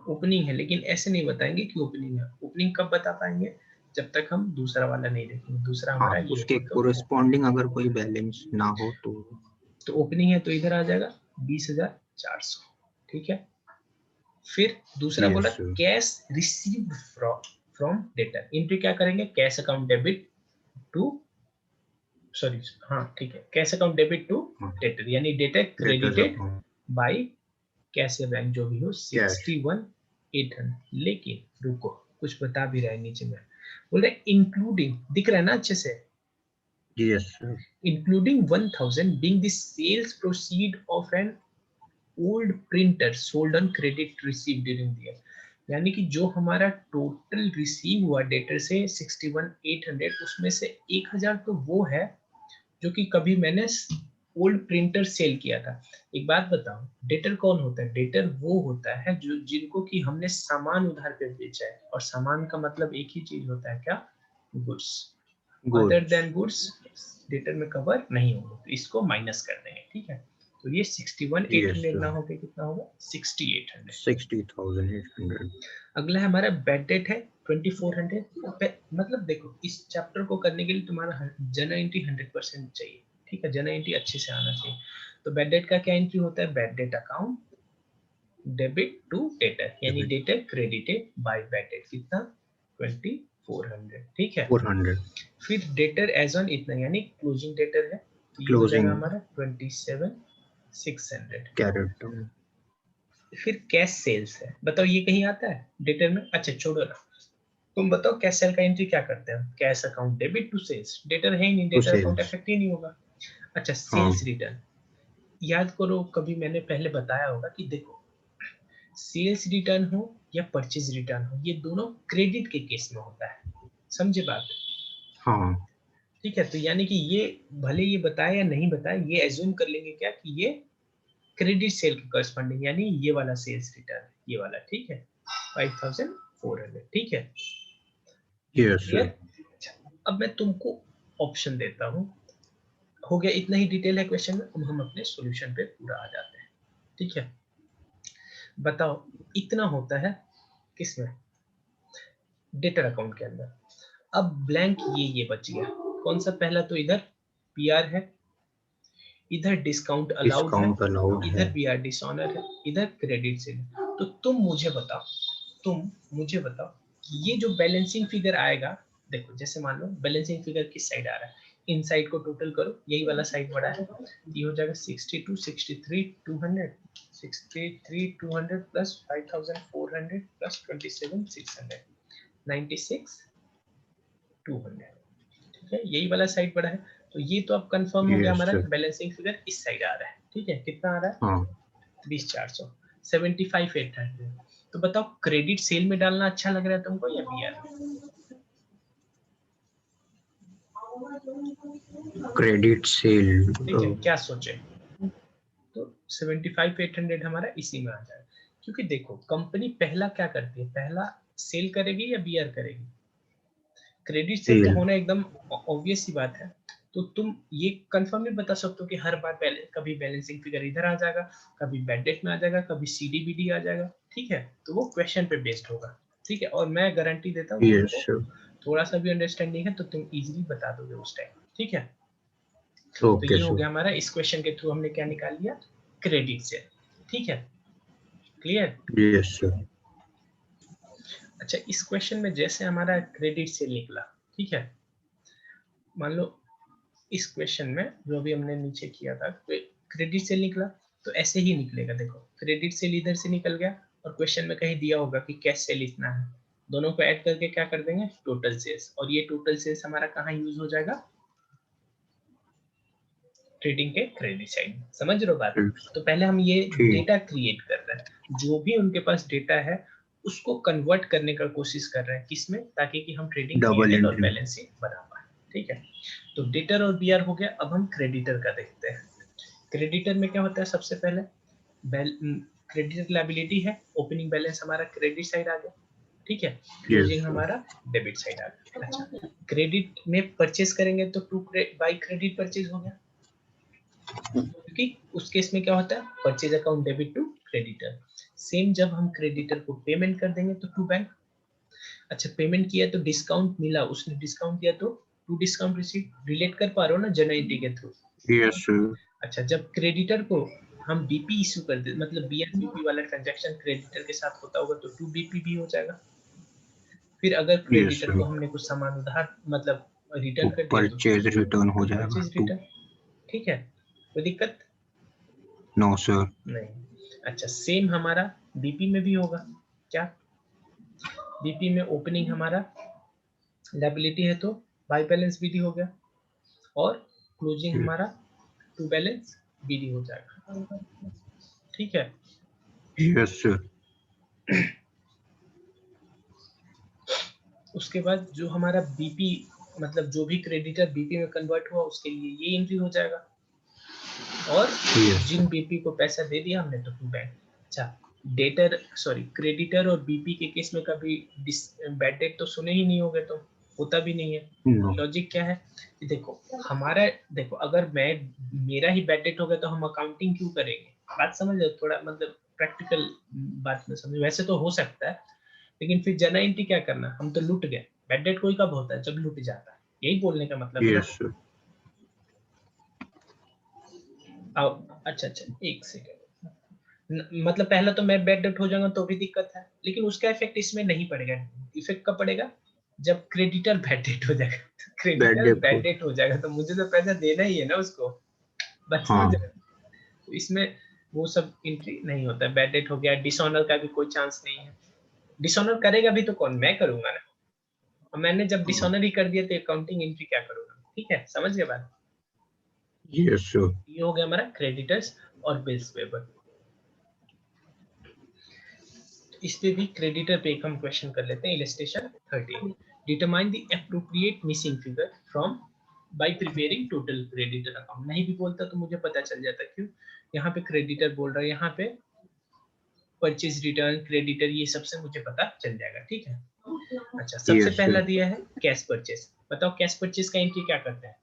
ओपनिंग है, लेकिन ऐसे नहीं बताएंगे कि ओपनिंग है। ओपनिंग कब बता पाएंगे, जब तक हम दूसरा वाला नहीं देखेंगे। दूसरा हाँ, हमारा ये उसके है, तो कोरेस्पॉन्डिंग अगर कोई बैलेंस ना हो तो ओपनिंग है तो इधर आ जाएगा 20,400। ठीक है, फिर दूसरा बोला yes, sir. Cash received from debtor, entry क्या करेंगे, cash account debit to, sorry हाँ ठीक है, कैश अकाउंट डेबिट टू हाँ. डेटर, यानी debtor Debtors credited account by cash या बैंक जो भी हो, cash. 61,800। लेकिन रुको, कुछ बता भी रहा है नीचे में, बोल रहे इंक्लूडिंग, दिख रहा है ना अच्छे से, Yes, sir. including 1,000 being the sales proceed of an old printer sold on credit received during the year, यानी कि जो हमारा टोटल रिसीव हुआ डेटर से 61,800, उसमें से 1,000 तो वो है जो कि कभी मैंने ओल्ड प्रिंटर सेल किया था। एक बात बताओ, डेटर कौन होता है? डेटर वो होता है जो जिनको कि हमने सामान उधार पे बेचा है, और सामान का मतलब एक ही चीज होता है, क्या? Goods. Other than goods debtor में कवर नहीं होगा, तो इसको माइनस कर देंगे, ठीक है। तो ये 61,800 ना होके कितना होगा? 60,800। 60,800। अगला हमारा बैड डेट है 2,400। मतलब देखो, इस चैप्टर को करने के लिए तुम्हारा जर्नल एंट्री 100% चाहिए, ठीक है, जर्नल एंट्री अच्छे से आना चाहिए। तो बैड डेट का क्या एंट्री होता है? Bad debt account debit to debtor, यानी debtor credited by bad debt, कितना? 2,400, ठीक है। 400। फिर डेटर एज ऑन इतना, यानी क्लोजिंग डेटर है, तो ये हो जाएगा हमारा 27,600 कैरेट। फिर कैश सेल्स है, बताओ ये कहीं आता है डेटर में? अच्छा छोड़ो ना, तुम बताओ कैश सेल का एंट्री क्या करते हैं? Cash account debit to sales, debtor है ही नहीं, डेटर अकाउंट इफेक्ट ही नहीं होगा। अच्छा, सेल्स रिटर्न, याद करो कभी मैंने पहले बताया होगा कि देखो, सेल्स रिटर्न हो या परचेज रिटर्न हो, ये दोनों क्रेडिट के केस में होता है, समझे बात? हाँ, ठीक है, तो यानी कि ये भले ये बताया या नहीं बताया, ये एज्यूम कर लेंगे क्या कि ये क्रेडिट सेल के करस्पॉन्डिंग, यानी ये वाला सेल्स रिटर्न, ये वाला, ठीक है, 5,400, ठीक है। Yes sir. अब मैं तुमको ऑप्शन देता हूँ, हो गया इतना ही डिटेल है क्वेश्चन में, अब हम अपने सॉल्यूशन पे पूरा आ जाते हैं, ठीक है। बताओ, इतना होता है किसमें? डेटर अकाउंट के अंदर। अब ब्लैंक ये बच गया, कौन सा? पहला तो इधर पीआर है, इधर डिस्काउंट अलाउड है, इधर पीआर डिसऑनर है, इधर क्रेडिट सेल। तो तुम मुझे बताओ कि ये जो बैलेंसिंग फिगर आएगा, देखो जैसे मान लो बैलेंसिंग फिगर किस साइड आ रहा है, इन साइड को टोटल करो, यही वाला साइड बड़ा है, ये हो जाएगा 62, 63, 200, 63, 200 प्लस 5,400 प्लस 27, 600, 96, 200, ठीक है, यही वाला साइड बड़ा है। तो ये तो अब कंफर्म हो गया हमारा कि बैलेंसिंग फिगर इस साइड आ रहा है, ठीक है। कितना आ रहा है? हाँ, 20,400, 75,800। तो बताओ, क्रेडिट सेल में डालना अच्छा लग रहा है तुमको या पीआर में? Credit sale. ठीक है, क्या सोचे? तो 75,800 हमारा इसी में आ जाएगा, क्योंकि देखो कंपनी पहला क्या करती है, पहला सेल करेगी या बीआर करेगी? क्रेडिट सेल तो होना एकदम ऑब्वियस सी बात है। तो तुम ये कंफर्म नहीं बता सकते हो कि हर बार कभी बैलेंसिंग फिगर इधर आ जाएगा, कभी बैड डेट में आ जाएगा, कभी सीडीबीडी आ जाएगा, ठीक है। तो वो क्वेश्चन पे बेस्ड होगा, ठीक है। और मैं गारंटी देता हूँ तुमको, थोड़ा सा भी अंडरस्टैंडिंग है तो तुम इजीली बता दोगे उस टाइम, ठीक है। तो ये हो गया हमारा, इस क्वेश्चन के थ्रू हमने क्या निकाल लिया? क्रेडिट सेल, ठीक है, क्लियर? Yes sir. अच्छा, इस क्वेश्चन में जैसे हमारा क्रेडिट सेल निकला, ठीक है, मान लो इस क्वेश्चन में जो भी हमने नीचे किया था, क्रेडिट सेल निकला, तो ऐसे ही निकलेगा। देखो, क्रेडिट सेल इधर से निकल गया, और क्वेश्चन में कहीं दिया होगा कि कैश सेल इतना है, दोनों को ऐड करके क्या कर देंगे? Total sales. और ये टोटल सेल्स हमारा कहाँ यूज हो जाएगा? ट्रेडिंग के क्रेडिट साइड, समझ रहे हो बात? तो पहले हम ये डेटा क्रिएट कर रहे हैं, जो भी उनके पास डेटा है उसको कन्वर्ट करने का कोशिश कर रहे हैं, किसमें? ताकि कि हम ट्रेडिंग पीएनएल और बैलेंस शीट बना पाए, ठीक है। तो डेटर और बीआर हो गया, अब हम क्रेडिटर का देखते हैं। क्रेडिटर में क्या होता है? सबसे पहले क्रेडिटर लायबिलिटी है, ओपनिंग बैलेंस हमारा क्रेडिट साइड आ गया, ठीक है, क्लोजिंग हमारा डेबिट साइड आ गया। अच्छा, क्रेडिट में परचेज करेंगे तो टू बाय क्रेडिट परचेज हो गया, क्योंकि उस केस में क्या होता है? Purchase account debit to creditor. Same जब हम क्रेडिटर को पेमेंट कर देंगे तो टू बैंक। अच्छा, पेमेंट किया तो डिस्काउंट मिला, उसने डिस्काउंट दिया तो टू डिस्काउंट रिसीट, रिलेट कर पा रहे हो ना जर्नल एंट्री के थ्रू? Yes sir. अच्छा, जब क्रेडिटर को हम बीपी इशू कर दे, मतलब बीआरबीपी वाला ट्रांजैक्शन क्रेडिटर के साथ होता होगा, तो टू बीपी भी हो जाएगा। फिर अगर क्रेडिटर को हमने कुछ सामान उधार मतलब रिटर्न कर दिया तो परचेज रिटर्न हो जाएगा, परचेज रिटर्न, ठीक है, कोई दिक्कत? No sir. नहीं। अच्छा, सेम हमारा बीपी में भी होगा, क्या? बीपी में ओपनिंग हमारा लायबिलिटी है तो बाय बैलेंस बीडी हो गया, और क्लोजिंग हमारा टू बैलेंस बीडी हो जाएगा, ठीक है। Yes sir. उसके बाद जो हमारा बीपी मतलब जो भी क्रेडिटर बीपी में कन्वर्ट हुआ उसके लिए ये एंट्री हो जाएगा, और जिन बीपी को पैसा दे दिया हमने तो बैंक। अच्छा, डेटर सॉरी क्रेडिटर और बीपी के केस में कभी बैड डेट तो सुने ही नहीं होगे, तो होता भी नहीं है। लॉजिक क्या है कि देखो हमारा, देखो अगर मैं मेरा ही बैड डेट हो गया तो हम अकाउंटिंग क्यों करेंगे, बात समझ लो थोड़ा, मतलब प्रैक्टिकल बात में समझ। वैसे तो हो सकता है, लेकिन फिर जनरल एंट्री क्या करना, हम तो लूट गए। बैड डेट कोई कब होता है, जब लूट जाता है, यही बोलने का मतलब है ना। अच्छा अच्छा, एक सेकंड, मतलब पहला तो मैं बैड डेट हो जाऊंगा तो भी दिक्कत है, लेकिन उसका इफेक्ट इसमें नहीं पड़ेगा। इफेक्ट कब पड़ेगा, जब क्रेडिटर बैड डेट हो जाएगा। क्रेडिटर बैड डेट हो जाएगा तो मुझे तो पैसा देना ही है ना उसको, बस समझ रहे हो? तो इसमें वो सब एंट्री नहीं होता है। बैड डेट हो गया, डिसऑनर का भी कोई चांस नहीं है। डिसऑनर करेगा भी तो कौन, मैं करूंगा ना, और मैंने जब डिसऑनर ही कर दिया तो अकाउंटिंग एंट्री क्या करूंगा। ठीक है, समझ गए बात? Yes sir. ये हो गया हमारा क्रेडिटर्स और बिल्स पेबल। इस पे भी क्रेडिटर पे एक हम क्वेश्चन कर लेते हैं। Illustration 13, determine the appropriate missing figure from by preparing total creditor account. नहीं भी बोलता तो मुझे पता चल जाता, क्यों यहाँ पे क्रेडिटर बोल रहा है, यहाँ पे परचेज रिटर्न क्रेडिटर, ये सबसे मुझे पता चल जाएगा। ठीक है। अच्छा, सबसे पहला दिया है कैश परचेज। बताओ कैश परचेज का एंट्री क्या करता है,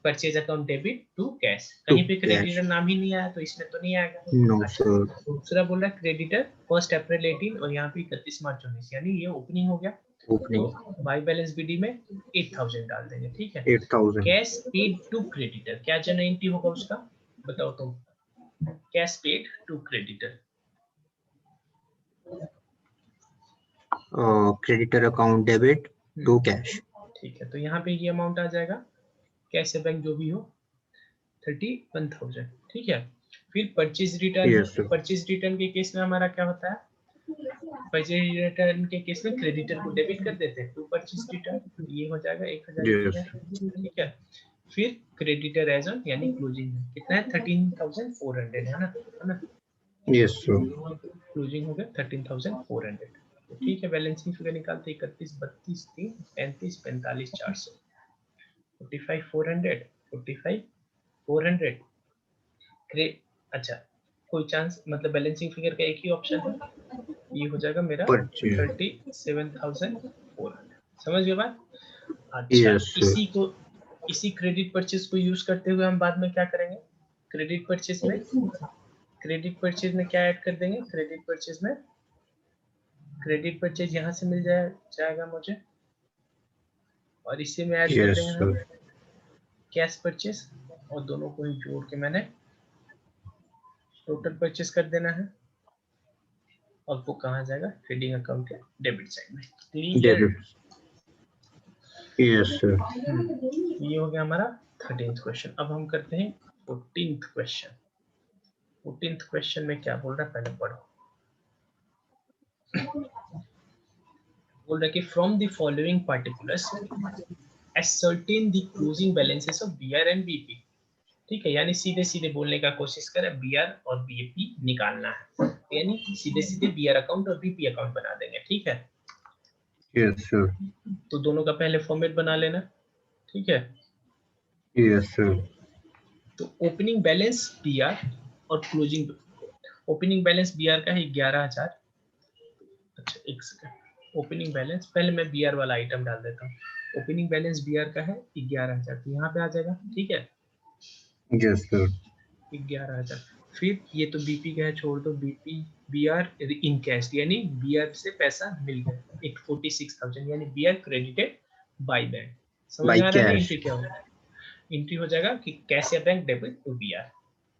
purchase account debit to cash. कहीं पे क्रेडिटर नाम ही नहीं आया तो इसमें तो नहीं आएगा। No sir. दूसरा बोल रहा है क्रेडिटर 1 अप्रैल 18 और यहाँ पे 31 मार्च 19, यानी ये ओपनिंग हो गया। तो बाई बैलेंस बीडी में 8000 डाल देंगे। ठीक है। 8000 कैश पेड टू क्रेडिटर, क्या जनरल एंट्री होगा उसका, बताओ तुम। Cash paid to creditor, creditor account debit to cash. ठीक है, तो यहाँ पे ये अमाउंट आ जाएगा, कैश या बैंक जो भी हो, 31,000। ठीक है। फिर परचेज रिटर्न है। परचेज रिटर्न के केस में हमारा क्या होता है, परचेज रिटर्न के केस में क्रेडिटर को डेबिट कर देते हैं टू परचेज रिटर्न, ये हो जाएगा 1000। ठीक है। फिर क्रेडिटर एज ऑन यानी क्लोजिंग में कितना है, 13,400 है ना। Yes sir. क्लोजिंग हो गया 13,400। तो ठीक है, बैलेंसिंग फिगर निकालते 31 32 3 35 45 400, 45,400 45,400। अच्छा, कोई चांस, मतलब बैलेंसिंग फिगर का एक ही ऑप्शन है, ये हो जाएगा मेरा 37,400। समझ गए बात? अच्छा, इसी क्रेडिट परचेज को यूज करते हुए हम बाद में क्या करेंगे, क्रेडिट परचेज में क्या ऐड कर देंगे, क्रेडिट परचेज यहाँ से मिल जाएगा मुझे, और इसी में ऐड कर देंगे हम कैश परचेज, और दोनों को ही जोड़ के मैंने टोटल परचेज कर देना है, और वो कहाँ जाएगा, ट्रेडिंग अकाउंट के डेबिट साइड में। क्लियर? Yes sir. ये हो गया हमारा 13th क्वेश्चन। अब हम करते हैं 14th क्वेश्चन। 14th क्वेश्चन में क्या बोल रहा है, पहले पढ़ो। बोल रहा है कि from the following particulars ascertain the closing balances of BR and BP। ठीक है, यानी सीधे सीधे बोलने का कोशिश करें, BR और BP निकालना है, यानी सीधे सीधे BR अकाउंट और BP अकाउंट बना देंगे। ठीक है। Yes sir. तो दोनों का पहले फॉर्मेट बना लेना। ठीक है। Yes sir. तो ओपनिंग बैलेंस BR और क्लोजिंग, ओपनिंग बैलेंस BR का है 11,000। अच्छा एक सेकंड, ओपनिंग बैलेंस, पहले मैं BR वाला आइटम डाल देता हूँ। ओपनिंग बैलेंस BR का है 11,000, तो यहाँ पे आ जाएगा। ठीक है। Yes sir. 11,000। फिर ये तो बीपी का है, छोड़ दो, बीपी BR इन कैश, यानी BR से पैसा मिल गया एक 46,000, यानी BR क्रेडिटेड बाय बैंक। समझ आ रहा है एंट्री क्या होगा, एंट्री हो जाएगा कि कैश या बैंक डेबिट टू BR।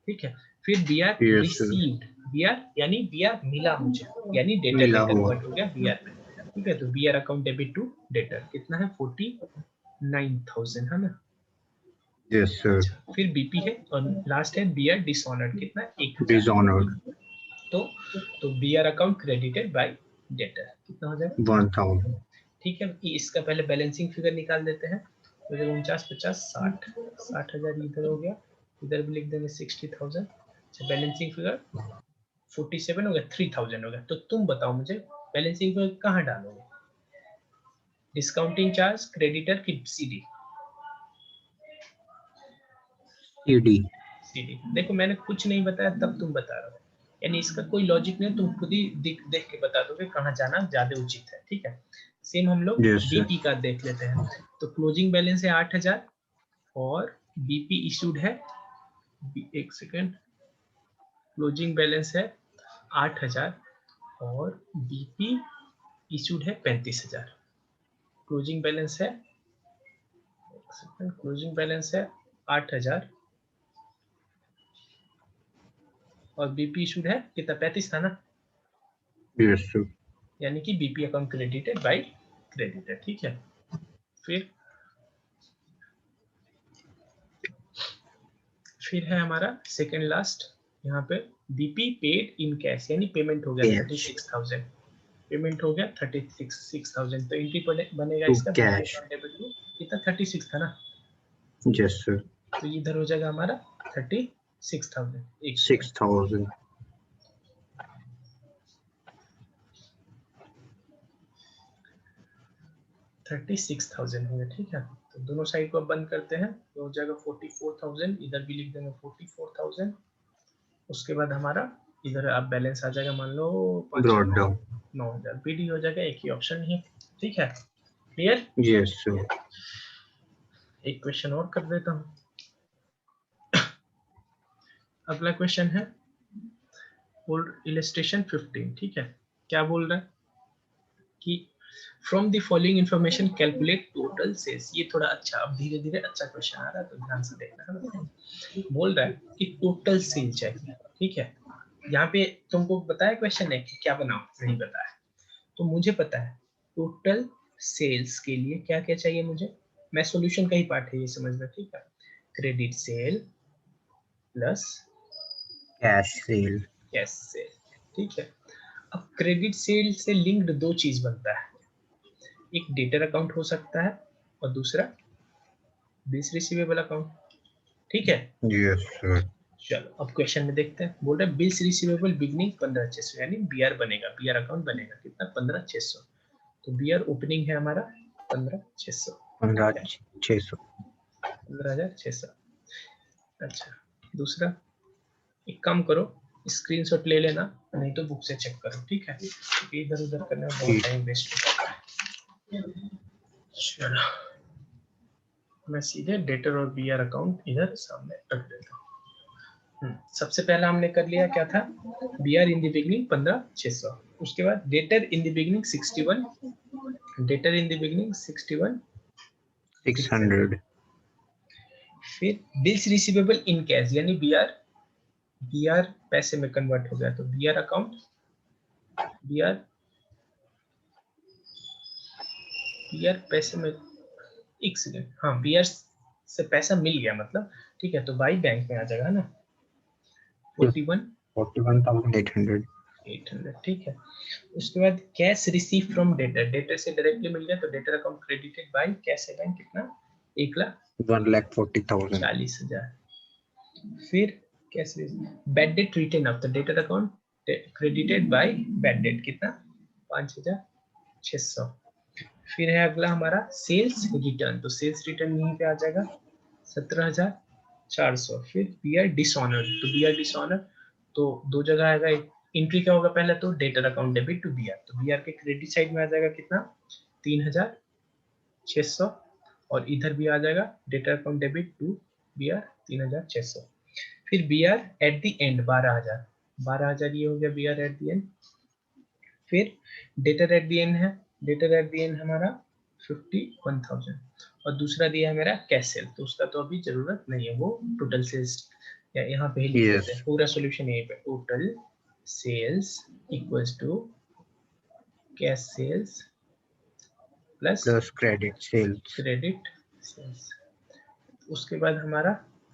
ठीक है। फिर BR रिसीव्ड, BR यानी BR मिला मुझे, यानी डेटर में कन्वर्ट हो गया BR में। ठीक है, तो BR account debit to debtor कितना है, 49,000 है ना। Yes sir. फिर बीपी है और लास्ट है BR डिसऑनर्ड, कितना, 1,000 डिसऑनर्ड। तो BR account credited bye debtor कितना हो जाएगा, 1000। ठीक है। इसका पहले बैलेंसिंग फिगर निकाल देते हैं। तो 49 50 60 60,000 इधर हो गया, इधर भी लिख देंगे 60,000, अच्छा बैलेंसिंग फिगर 47 हो गया, 3000 हो गया। तो तुम बताओ मुझे बैलेंसिंग फिगर कहाँ डालोगे, डिस्काउंटिंग चार्ज, क्रेडिटर की सीडी? सीडी। सीडी। देखो मैंने कुछ नहीं बताया तब तुम बता रहे हो, यानी इसका कोई लॉजिक नहीं, तुम खुद ही देख के बता दोगे कहाँ जाना ज्यादा उचित है। ठीक है, सेम हम लोग बीपी का देख लेते हैं। तो क्लोजिंग बैलेंस है 8000 और बीपी इशूड है, एक सेकेंड, क्लोजिंग बैलेंस है 8000 और बीपी इशूड है 35000। क्लोजिंग बैलेंस है, एक सेकेंड, क्लोजिंग बैलेंस है 8000 और बीपी इशूड है कितना, 35 था ना? Yes sir. यानी कि BP account credited bye creditor. ठीक है, फिर है हमारा सेकंड लास्ट यहाँ पे बीपी पेड इन कैश, यानी पेमेंट हो गया 36,000, पेमेंट हो गया 36,000। तो एंट्री बनेगा इसका बैंक अकाउंट डेबिट टू, कितना 36 था ना? Yes sir. तो इधर हो जाएगा हमारा 36,000। 6,000 36,000 हो गया। ठीक है, तो दोनों साइड को बंद करते हैं तो हो जाएगा 44,000, इधर भी लिख देंगे 44,000। उसके बाद हमारा इधर आप बैलेंस आ जाएगा, मान लो 9,000, पीडी हो जाएगा, एक ही ऑप्शन है। ठीक है, क्लियर? Yes sir. एक क्वेश्चन और कर देता हूँ। अगला क्वेश्चन है इलस्ट्रेशन 15। ठीक है, क्या बोल रहा है कि from the following information calculate total sales. ये थोड़ा अच्छा, अब धीरे धीरे अच्छा क्वेश्चन आ रहा है तो ध्यान से देखना है। बोल रहा है कि टोटल सेल चाहिए। ठीक है, यहाँ पे तुमको बताया क्वेश्चन है कि क्या बनाओ, नहीं बताया। तो मुझे पता है टोटल सेल्स के लिए क्या क्या चाहिए मुझे, मैं सॉल्यूशन का ही पार्ट है ये समझना। ठीक है, credit sale plus cash cell. Cash sale. ठीक है, अब क्रेडिट सेल से लिंक्ड दो चीज बनता है, एक डेटर अकाउंट हो सकता है और दूसरा बिल्स रिसीवेबल अकाउंट। ठीक है, यस सर। चलो अब क्वेश्चन में देखते हैं। बोल रहा है बिल्स रिसीवेबल बिगनिंग 15,600, यानी बीआर बनेगा, बीआर अकाउंट बनेगा कितना, 15,600। तो बीआर ओपनिंग है हमारा 15,600, 15,600। 15,600। अच्छा, दूसरा एक काम करो, स्क्रीनशॉट ले लेना, नहीं तो बुक से चेक करो। ठीक है, क्योंकि इधर उधर करने में बहुत टाइम वेस्ट होता है। चलो मैं सीधे डेटर और बीआर अकाउंट इधर सामने रख देता हूँ। सबसे पहला हमने कर लिया क्या था, बीआर इन द बिगनिंग 15,600, उसके बाद debtor in the beginning 61, debtor in the beginning 61 600। फिर बिल्स रिसीवेबल इन कैश, यानी बीआर, बीआर पैसे में कन्वर्ट हो गया तो बीआर अकाउंट, बीआर, बीआर पैसे में, एक सेकेंड, हाँ बीआर से पैसा मिल गया मतलब। ठीक है, तो बाई बैंक में आ जाएगा ना 41,800। 800। ठीक है, उसके बाद cash receive from debtor, debtor से डायरेक्टली मिल गया तो debtor account credited by cash है बैंक कितना, 1,40,000। 1,40,000। फिर cash bad debt written off the debtor account credited by bad debt कितना, 5,600। फिर है अगला हमारा सेल्स रिटर्न, तो सेल्स रिटर्न यहीं पे आ जाएगा 17,400। फिर बीआर डिसऑनर, तो बीआर डिसऑनर तो दो जगह आएगा, एंट्री क्या होगा पहले तो debtor account debit to B R, तो बीआर के क्रेडिट साइड में आ जाएगा कितना 3,600 और इधर भी आ जाएगा debtor account debit to BR 3,600। फिर बीआर एट द एंड 12,000, 12,000 ये हो गया बीआर एट द एंड। फिर डेटर एट द एंड है, डेटर एट द एंड हमारा 51,000 और दूसरा दिया है मेरा कैश सेल, तो उसका तो अभी जरूरत नहीं है, वो टोटल सेल्स या यहाँ पे ही लिख देते हैं, पूरा सॉल्यूशन यहीं पे, total sales equals to cash sales plus credit sales. Credit sales. उसके बाद हमारा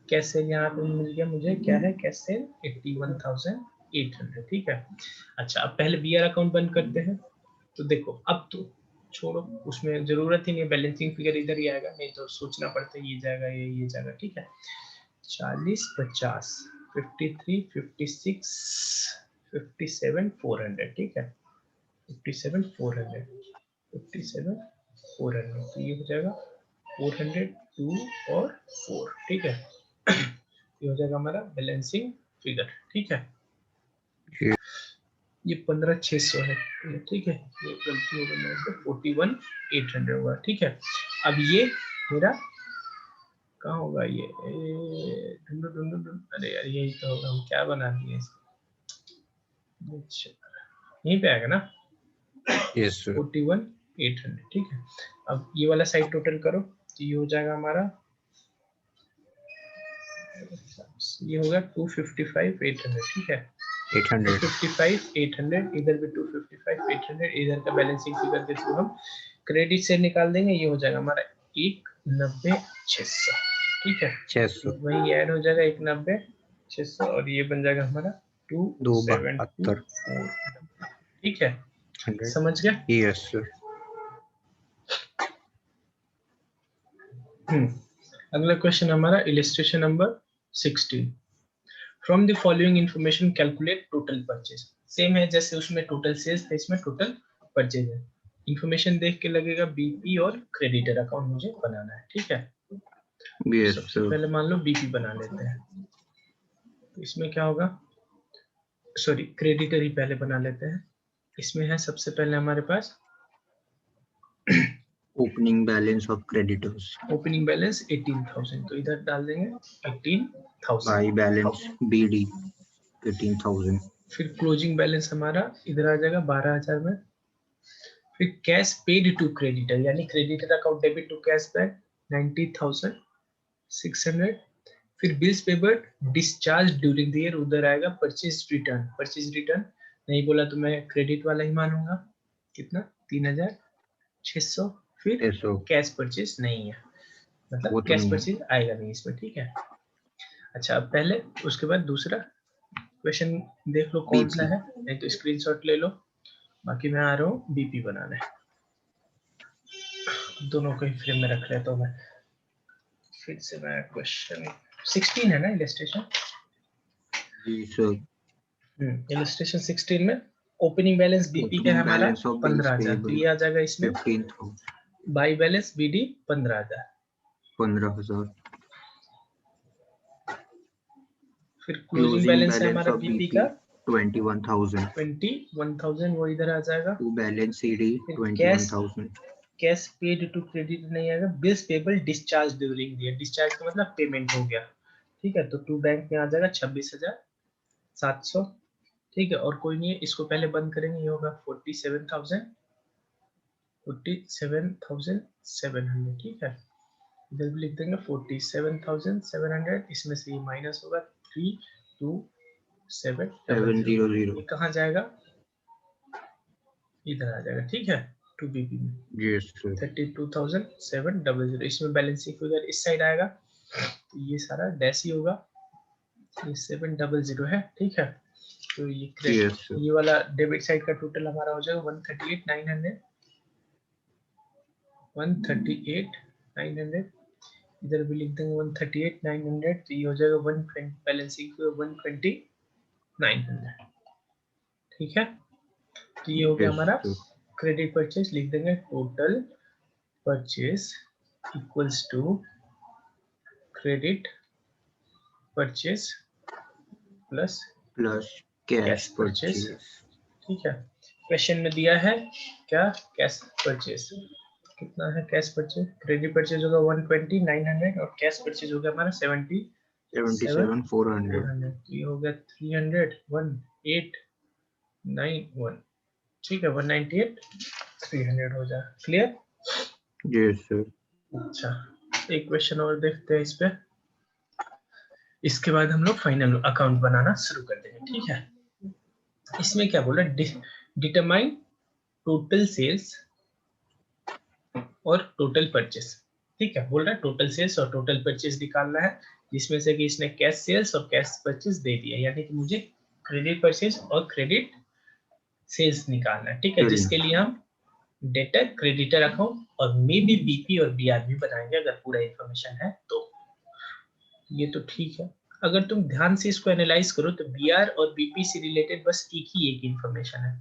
कैश सेल यहाँ पे मिल गया मुझे, क्या है कैश सेल 81,800। ठीक है, अच्छा अब पहले बीआर अकाउंट बंद करते हैं। तो देखो अब तो छोड़ो, उसमें जरूरत ही नहीं, बैलेंसिंग फिगर इधर ही आएगा, नहीं तो सोचना पड़ता है ये जाएगा ये जाएगा। ठीक है, 40, 50 53, 56, 57, 400, ठीक है, 57, 400, 57, 400, तो ये हो जाएगा 400, 2 और 4, ठीक है। ये हो जाएगा हमारा बैलेंसिंग फिगर, ठीक है। ये 15,600 है, ठीक है, ये 41,800 हुआ, ठीक है। अब ये मेरा कहाँ होगा, ये अरे यार यही तो होगा, हम क्या बना दिए, अच्छा यहीं पे आएगा ना, 41,800, ठीक है। अब ये वाला साइड टोटल करो, तो ये हो जाएगा हमारा, ये होगा 255,800, ठीक है, 255,800, इधर भी 255,800, इधर का बैलेंसिंग फिगर के थ्रू हम क्रेडिट से निकाल देंगे, ये हो जाएगा हमारा 190,600, ठीक है, 600 वही ऐड हो जाएगा 190,600, और ये बन जाएगा हमारा 2,724, ठीक है, समझ गए? Yes sir. अगला क्वेश्चन हमारा illustration number 16, from the following information calculate total purchase. Same है जैसे उसमें टोटल सेल्स है, इसमें टोटल परचेज है। इंफॉर्मेशन देख के लगेगा बीपी और क्रेडिटर अकाउंट मुझे बनाना है, ठीक है। सबसे पहले मान लो बीपी बना लेते हैं, तो इसमें क्या होगा, सॉरी क्रेडिटर ही पहले बना लेते हैं। इसमें है सबसे पहले हमारे पास opening balance of creditors, opening balance 18,000, तो इधर डाल देंगे 18,000। बाई बैलेंस बीडी 18,000, फिर क्लोजिंग बैलेंस हमारा इधर आ जाएगा 12,000 में। फिर कैश पेड टू क्रेडिटर, यानी creditor account debit to cash bank 90,600। फिर bills payable discharge during the year, उधर आएगा परचेज रिटर्न। परचेज रिटर्न नहीं बोला तो मैं क्रेडिट वाला ही मानूंगा, कितना 3,600। फिर कैश परचेज नहीं है, मतलब कैश परचेज आएगा नहीं इसमें, ठीक है। अच्छा अब पहले उसके बाद दूसरा क्वेश्चन देख लो कौन सा है, नहीं तो स्क्रीनशॉट ले लो, बाकी मैं आ रहा हूँ बीपी बनाने। दोनों को ही फ्रेम में रख लेता हूँ मैं। फिर से मैं क्वेश्चन 16 है ना इलस्ट्रेशन, जी सर। इलस्ट्रेशन 16 में ओपनिंग बैलेंस बीपी का है हमारा 15,000, तो ये आ जाएगा इसमें 15,000, बाई बैलेंस बीडी 15,000। फिर क्लोजिंग बैलेंस है हमारा बीपी का 21,000, वो इधर आ जाएगा। To balance CD 21,000, cash paid to credit नहीं आएगा। Bills payable discharge during the year, discharge का मतलब पेमेंट हो गया, ठीक है, तो टू बैंक में आ जाएगा 26,700, ठीक है, और कोई नहीं है, इसको पहले बंद करेंगे, ये होगा 47,700, ठीक है। इधर भी लिख देंगे 47,700, इसमें से ये माइनस होगा 32,700, ये कहाँ जाएगा, इधर आ जाएगा, ठीक है, टू बीपी में 32,700, इसमें बैलेंसिंग फिगर इस साइड आएगा, तो ये सारा डैश ही होगा, ये 700 है, ठीक है। तो ये क्रेडिट ये वाला डेबिट साइड का टोटल हमारा हो जाएगा 138,900, इधर भी लिख देंगे 138,900, तो ये हो जाएगा 120 बैलेंसिंग 120,900, ठीक है। तो ये हो गया हमारा क्रेडिट परचेज, लिख देंगे total purchase equals to credit purchase plus cash purchase, ठीक है। क्वेश्चन में दिया है क्या, कैश परचेज कितना है, कैश परचेज क्रेडिट परचेज होगा 120,900 और कैश परचेज होगा हमारा 77,400, तो ये हो गया 300,1,891, ठीक है, 198,300 हो जाए, क्लियर? Yes sir. अच्छा एक क्वेश्चन और देखते हैं इस पे, इसके बाद हम लोग फाइनल अकाउंट बनाना शुरू कर देंगे, ठीक है। इसमें क्या बोला, डिटरमाइन टोटल सेल्स और टोटल परचेस, ठीक है, बोल रहा है टोटल सेल्स और टोटल परचेस निकालना है, जिसमें से कि इसने कैश सेल्स और कैश परचेस दे दिया, यानी कि मुझे क्रेडिट परचेस और क्रेडिट सेल्स निकालना है, ठीक है, जिसके लिए हम डेटर क्रेडिटर अकाउंट और मे बी बीपी और बीआरबी बनाएंगे अगर पूरा इंफॉर्मेशन है तो। ये तो ठीक है। अगर तुम ध्यान से इसको एनालाइज करो तो बीआर और बीपी से रिलेटेड बस एक इंफॉर्मेशन है,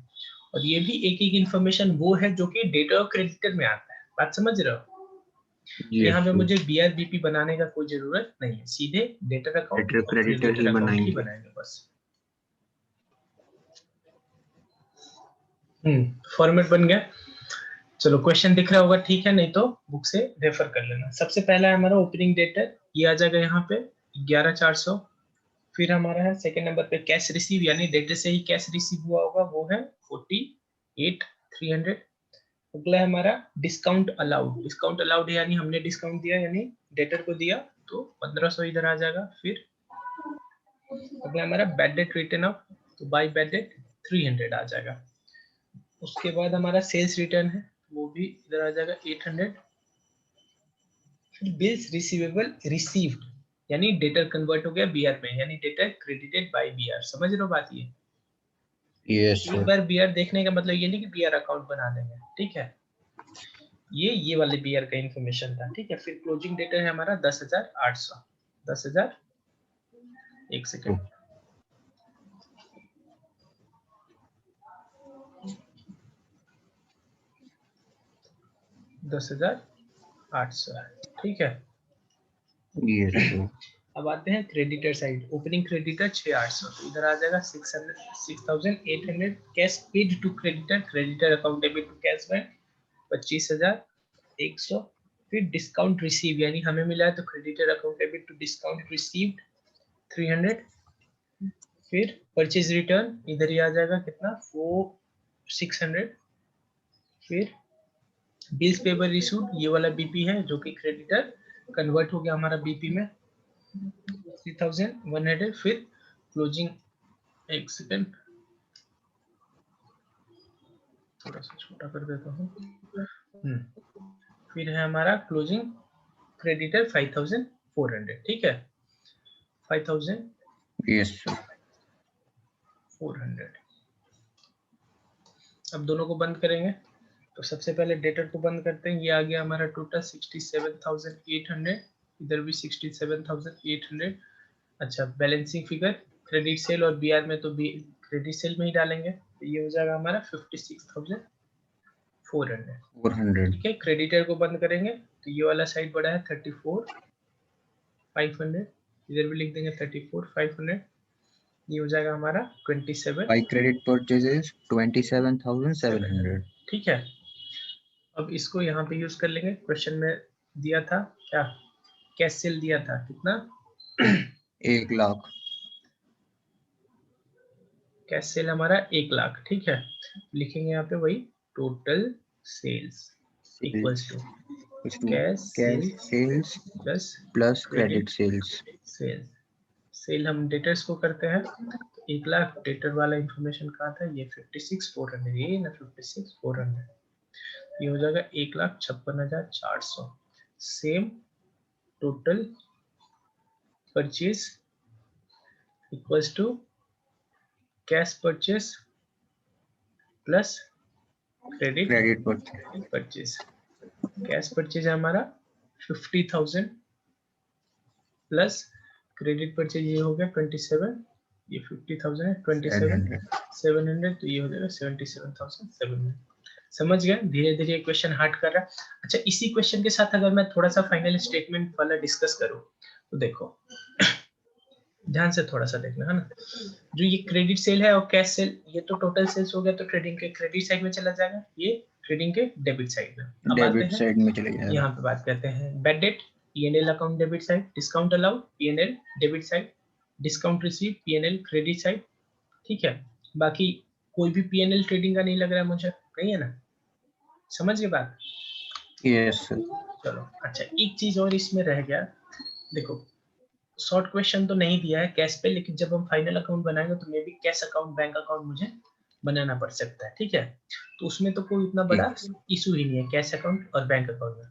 और ये भी एक इंफॉर्मेशन वो है जो कि डेटर और क्रेडिटर में आता है। बात समझ रहे हो? यहाँ पे मुझे बीआर बीपी बनाने का कोई जरूरत नहीं है, सीधे डेटर अकाउंट और क्रेडिटर अकाउंट ही बनाएंगे बस। फॉर्मेट बन गया। चलो क्वेश्चन दिख रहा होगा, ठीक है, नहीं तो बुक से रेफर कर लेना। सबसे पहला है हमारा ओपनिंग डेटर, ये आ जाएगा यहाँ पे 11,400। फिर हमारा है सेकंड नंबर पे कैश रिसीव, यानी डेटर से ही कैश रिसीव हुआ होगा, वो है 48,300। अगला है हमारा डिस्काउंट अलाउड। डिस्काउंट अलाउड यानी हमने डिस्काउंट दिया, यानी डेटर को दिया, तो 1500 इधर आ जाएगा। फिर अगला हमारा बैड डेट रिटर्न ऑफ, तो बाय बैड डेट 300 आ जाएगा। उसके बाद हमारा सेल्स रिटर्न है, वो भी इधर आ जाएगा 800। फिर बिल्स रिसीवेबल रिसीव्ड, यानी डेटर कन्वर्ट हो गया बीआर में, यानी डेटर क्रेडिटेड बाय बीआर। समझ रहे हो बात? ये एक बार बीआर देखने का मतलब ये नहीं कि बीआर अकाउंट बना देंगे, ठीक है। ये वाले बीआर का इंफॉर्मेशन था, ठीक है। फिर क्लोजिंग डेटर है हमारा 10,800। 10,000, एक सेकेंड, 10,800 है, ठीक है। अब आते हैं क्रेडिटर साइड। ओपनिंग क्रेडिटर 6,800, तो इधर आ जाएगा 6,800। Cash paid to creditor, creditor account debit to cash bank 25,100। फिर डिस्काउंट रिसीव, यानी हमें मिला है तो creditor account debit to discount received 300। फिर परचेज रिटर्न इधर ही आ जाएगा, कितना, 600। फिर बिल्स पेबल रिसीव्ड, ये वाला बीपी है जो कि क्रेडिटर कन्वर्ट हो गया हमारा बीपी में, 3,100। फिर क्लोजिंग, एक सेकेंड थोड़ा सा छोटा कर देता हूँ। फिर है हमारा क्लोजिंग क्रेडिटर 5,400, ठीक है, 5,400। अब दोनों को बंद करेंगे, तो सबसे पहले डेटर को बंद करते हैं। ये आ गया हमारा टोटल 67,800, इधर भी 67,800। अच्छा, बैलेंसिंग फिगर क्रेडिट सेल और बीआर में, तो क्रेडिट सेल में ही डालेंगे, तो ये हो जाएगा हमारा 56,400। ठीक है, क्रेडिटर को बंद करेंगे तो ये वाला साइड बड़ा है 34,500, इधर भी लिख देंगे 34,500। ये हो जाएगा हमारा 27 बाय क्रेडिट परचेजेस 27,700। ठीक है। अब इसको यहाँ पे यूज कर लेंगे। क्वेश्चन में दिया था क्या, कैश सेल दिया था, कितना 1 लाख। कैश सेल हमारा 1 लाख, ठीक है। लिखेंगे यहाँ पे वही total sales equals to cash sales plus credit sales. Sale हम डेटर्स को करते हैं, 1 लाख डेटर वाला इंफॉर्मेशन कहा था, ये 56,400, ये ना 56,400, ये हो जाएगा 1,56,400। Same total purchase equals to cash purchase plus credit purchase. Cash purchase है हमारा 50,000 प्लस क्रेडिट परचेज ये हो गया 27, ये 50,000 है, 27,700, तो ये हो जाएगा 77,700। समझ गए? धीरे धीरे क्वेश्चन हार्ड कर रहा है। अच्छा, इसी क्वेश्चन के साथ अगर मैं थोड़ा सा फाइनल स्टेटमेंट वाला डिस्कस करूं, तो देखो ध्यान से थोड़ा सा देखना है ना। जो ये क्रेडिट सेल है और कैश सेल, ये तो टोटल सेल्स हो गया, तो ट्रेडिंग के क्रेडिट साइड में चला जाएगा, ये ट्रेडिंग के डेबिट साइड में। अब डेबिट साइड में चले जाएगा। यहाँ पे बात करते हैं bad debt, PNL account debit side, discount allowed PNL debit side, discount receive PNL credit side, ठीक है। बाकी कोई भी पीएनएल ट्रेडिंग का नहीं लग रहा है मुझे, नहीं है ना? समझ गए बात? यस। चलो अच्छा, एक चीज और इसमें रह गया, देखो शॉर्ट क्वेश्चन तो नहीं दिया है कैश पे, लेकिन जब हम फाइनल अकाउंट बनाएंगे तो मे भी कैश अकाउंट बैंक अकाउंट मुझे बनाना पड़ सकता है, ठीक है। तो उसमें तो कोई इतना बड़ा इशू ही नहीं है कैश अकाउंट और बैंक अकाउंट में।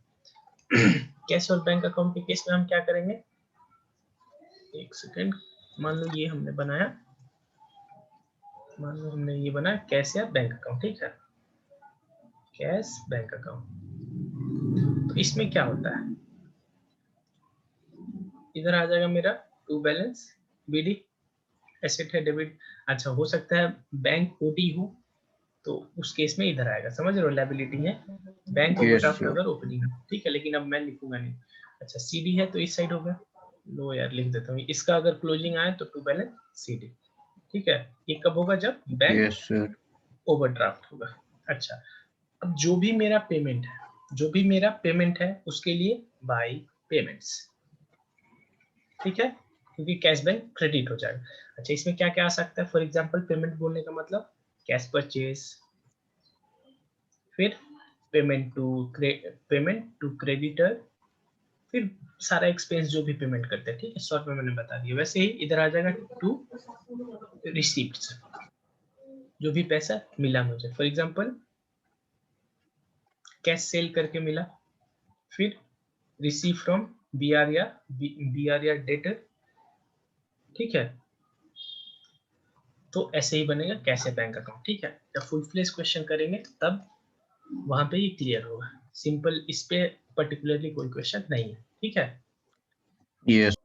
कैश और बैंक अकाउंट के केस में हम क्या करेंगे, एक सेकेंड, मान लो ये हमने बनाया, मान लो हमने ये बनाया कैश या बैंक अकाउंट, ठीक है, कैश बैंक अकाउंट। तो इसमें क्या होता है, इधर आ जाएगा मेरा टू बैलेंस BD एसेट है, डेबिट। अच्छा हो सकता है बैंक ओडी हो, तो उस केस में इधर आएगा, समझ रहे हो, लायबिलिटी है बैंक ओवरड्राफ्ट अगर ओपनिंग है, ठीक है, लेकिन अब मैं लिखूंगा नहीं। अच्छा सीडी है तो इस साइड होगा, लो यार लिख देता हूँ, इसका अगर क्लोजिंग आए तो टू बैलेंस सीडी, ठीक है। ये कब होगा, जब बैंक ओवरड्राफ्ट होगा। अच्छा अब जो भी मेरा पेमेंट है उसके लिए बाय पेमेंट्स, ठीक है, क्योंकि कैश बैंक क्रेडिट हो जाएगा। अच्छा इसमें क्या क्या आ सकता है, फॉर एग्जांपल पेमेंट बोलने का मतलब कैश परचेज, फिर पेमेंट टू क्रेडिटर, फिर सारा एक्सपेंस जो भी पेमेंट करते हैं, ठीक है, शॉर्ट में मैंने बता दिया। वैसे ही इधर आ जाएगा टू रिसीप्ट्स, जो भी पैसा मिला मुझे, फॉर एग्जांपल कैश सेल करके मिला, फिर रिसीव फ्रॉम बीआर या डेटर, ठीक है, तो ऐसे ही बनेगा कैसे बैंक अकाउंट, ठीक है। जब फुल फ्लेश क्वेश्चन करेंगे तब वहां पे ये क्लियर होगा। सिंपल इस पे पर्टिकुलरली कोई क्वेश्चन नहीं है, ठीक है। यस।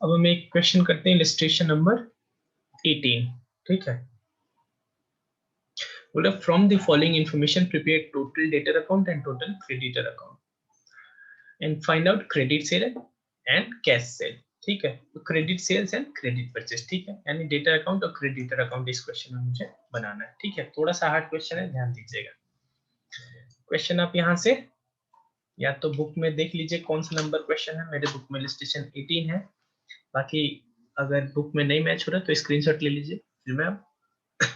अब हम एक क्वेश्चन करते हैं, इलस्ट्रेशन नंबर 18, ठीक है। बोला from the following information prepare total debtor account and total creditor account and find out credit sale and cash sale, ठीक है। तो credit sales and credit purchase, ठीक है, यानी डेटर अकाउंट और क्रेडिटर अकाउंट इस क्वेश्चन में मुझे बनाना है, ठीक है। थोड़ा सा हार्ड क्वेश्चन है, ध्यान दीजिएगा। क्वेश्चन आप यहाँ से या तो बुक में देख लीजिए कौन सा नंबर क्वेश्चन है, मेरे बुक में इलस्ट्रेशन 18 है, बाकी अगर बुक में नहीं मैच हो रहा तो स्क्रीनशॉट ले लीजिए, फिर मैं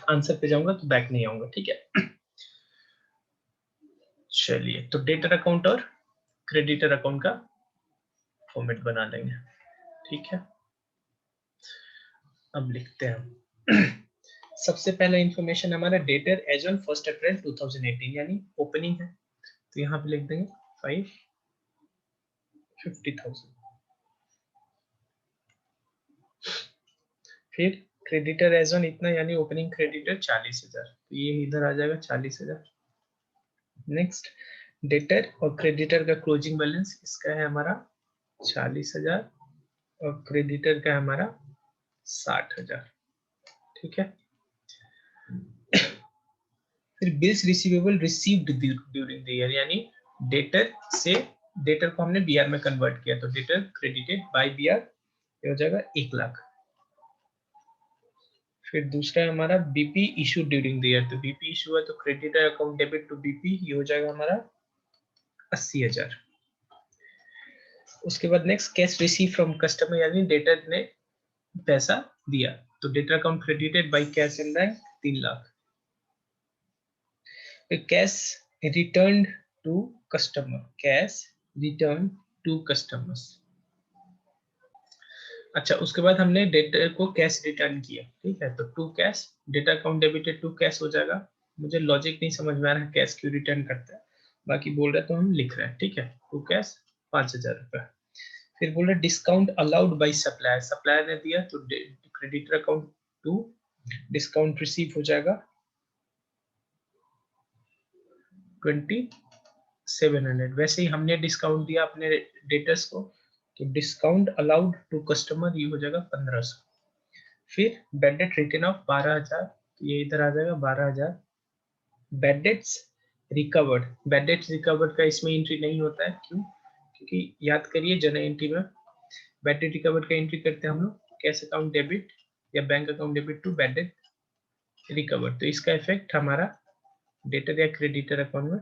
आंसर पे जाऊंगा तो बैक नहीं आऊंगा, ठीक है। चलिए तो डेटर अकाउंट और क्रेडिटर अकाउंट का फॉर्मेट बना लेंगे, ठीक है। अब लिखते हैं सबसे पहला इंफॉर्मेशन हमारा डेटर एज ऑन 1 अप्रैल 2018 यानी ओपनिंग है, तो यहाँ पे लिख देंगे 550,000। फिर क्रेडिटर एज ऑन इतना यानी ओपनिंग क्रेडिटर 40,000, तो ये इधर आ जाएगा 40,000। नेक्स्ट डेटर और क्रेडिटर का क्लोजिंग बैलेंस इसका है हमारा 40,000 और क्रेडिटर का है हमारा 60,000, ठीक है। फिर bills receivable received during the year यानी डेटर से डेटर को हमने बीआर में कन्वर्ट किया, तो डेटर क्रेडिटेड बाय बीआर ये हो जाएगा 1 लाख। फिर दूसरा हमारा BP issue during the year, तो बीपी इशू हुआ तो creditor account debit to BP ये हो जाएगा हमारा 80,000। उसके बाद next cash receive from customer यानी डेटर ने पैसा दिया, तो debtor account credited by cash in bank 3 lakh. Cash return to customer, cash return to customers. अच्छा उसके बाद हमने डेटर को कैश रिटर्न किया, ठीक है, तो to cash debtor account debited to cash हो जाएगा। मुझे लॉजिक नहीं समझ में आ रहा है कैश क्यों रिटर्न करता है, बाकी बोल रहे तो हम लिख रहे हैं, ठीक है। टू कैश 5,000 रुपये। फिर बोल रहे discount allowed by supplier, supplier ने दिया तो creditor account to discount receive हो जाएगा 2,700। वैसे ही हमने डिस्काउंट दिया अपने डेटर्स को, तो डिस्काउंट अलाउड टू कस्टमर ये हो जाएगा 1,500। फिर बैड डेट रिटर्न ऑफ 12,000, तो ये इधर आ जाएगा 12,000। बैड डेट्स रिकवर्ड का इसमें एंट्री नहीं होता है, क्यों, क्योंकि याद करिए जनरल एंट्री में बैड डेट रिकवर्ड का एंट्री करते हैं हम लोग कैश अकाउंट डेबिट या bank account debit to bad debt recovered, तो इसका इफेक्ट हमारा डेटर या क्रेडिटर अकाउंट में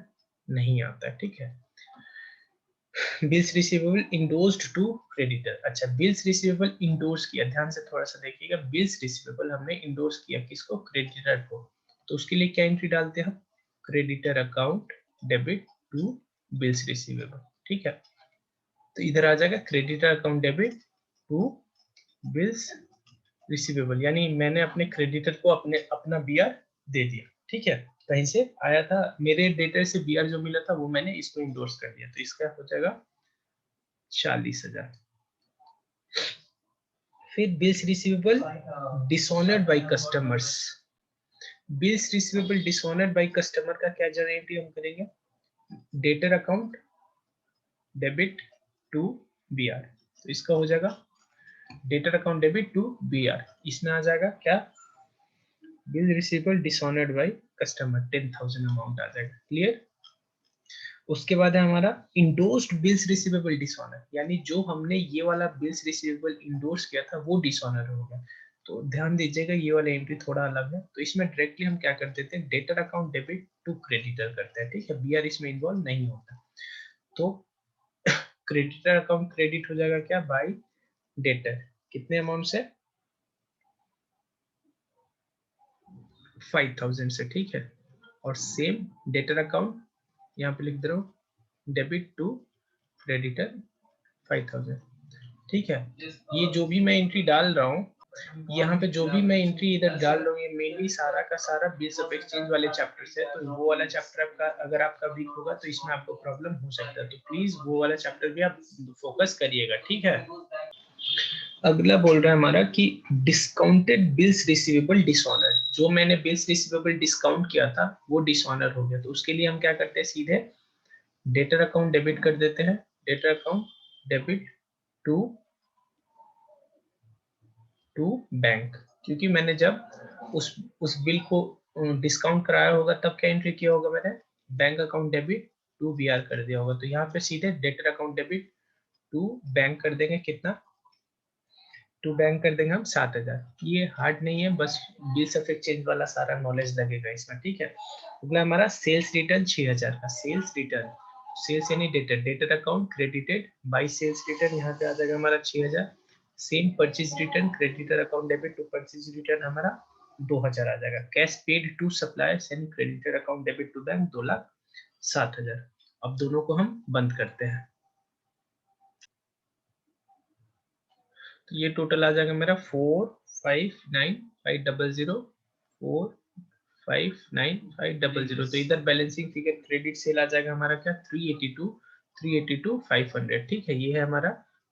नहीं आता है, ठीक है। Bills receivable endorsed to creditor, अच्छा बिल्स रिसीवेबल इंडोर्स किया, ध्यान से थोड़ा सा देखिएगा, बिल्स रिसीवेबल हमने इंडोर्स किया किसको, क्रेडिटर को, तो उसके लिए क्या एंट्री डालते हैं हम, creditor account debit to bills receivable, ठीक है। तो इधर आ जाएगा creditor account debit to bills receivable, यानी मैंने अपने क्रेडिटर को अपना बीआर दे दिया, ठीक है, कहीं से आया था मेरे डेटर से बीआर जो मिला था वो मैंने इसको इंडोर्स कर दिया, तो इसका हो जाएगा 40,000। फिर bills receivable dishonoured by customers, bills receivable dishonoured by customer का क्या जनरेट हम करेंगे, debtor account debit to BR। तो इसका हो जाएगा debtor account debit to BR। इसमें आ जाएगा क्या, bill receivable dishonoured by customer 10,000 amount आ जाएगा। क्लियर। उसके बाद है हमारा इंडोर्स्ड बिल्स रिसीवेबल डिसऑनर, यानी जो हमने ये वाला बिल्स रिसीवेबल इंडोर्स किया था वो डिसऑनर हो गया। तो ध्यान दीजिएगा ये वाला एंट्री थोड़ा अलग है। तो इसमें डायरेक्टली हम क्या कर देते हैं, debtor account debit to creditor करते हैं, ठीक है। BR इसमें इन्वॉल्व नहीं होता। तो क्रेडिटर अकाउंट क्रेडिट हो जाएगा क्या, बाय डेटर, कितने अमाउंट से, 5,000 से, ठीक है। और सेम डेटर अकाउंट यहाँ पे लिख दे रहा हूँ, डेबिट टू क्रेडिटर 5,000, ठीक है। ये जो भी मैं एंट्री डाल रहा हूँ, यहाँ पे जो भी मैं एंट्री इधर डाल रहा हूँ, ये मेनली सारा का सारा बिल्स ऑफ एक्सचेंज वाले चैप्टर से। तो वो वाला चैप्टर आपका अगर आपका वीक होगा तो इसमें आपको प्रॉब्लम हो सकता है। तो प्लीज वो वाला चैप्टर भी आप फोकस करिएगा, ठीक है। अगला बोल रहा है हमारा कि डिस्काउंटेड बिल्स रिसीवेबल डिसऑनर, जो मैंने बिल्स रिसीवेबल डिस्काउंट किया था वो डिसऑनर हो गया। तो उसके लिए हम क्या करते हैं, सीधे डेटर अकाउंट डेबिट कर देते हैं, debtor account debit to bank, क्योंकि मैंने जब उस बिल को डिस्काउंट कराया होगा तब क्या एंट्री किया होगा मैंने, bank account debit to BR कर दिया होगा। तो यहाँ पे सीधे debtor account debit to bank कर देंगे, कितना, टू बैंक कर देंगे हम 7,000। ये हार्ड नहीं है, बस बिल्स ऑफ एक्सचेंज वाला सारा नॉलेज लगेगा इसमें, ठीक है। अगला हमारा सेल्स रिटर्न 6,000 का, सेल्स रिटर्न, सेल्स यानी debtor, debtor account credited by sales return, यहाँ पे आ जाएगा हमारा 6,000। Same purchase return, creditor account debit to purchase return हमारा 2,000 आ जाएगा। Cash paid to suppliers and creditor account debit to bank 2,07,000। अब दोनों को हम बंद करते हैं, तो ये टोटल आ जाएगा मेरा 459,500, 459,500। तो इधर बैलेंसिंग फिगर क्रेडिट सेल आ जाएगा हमारा क्या, 382,500, ठीक है। ये है हमारा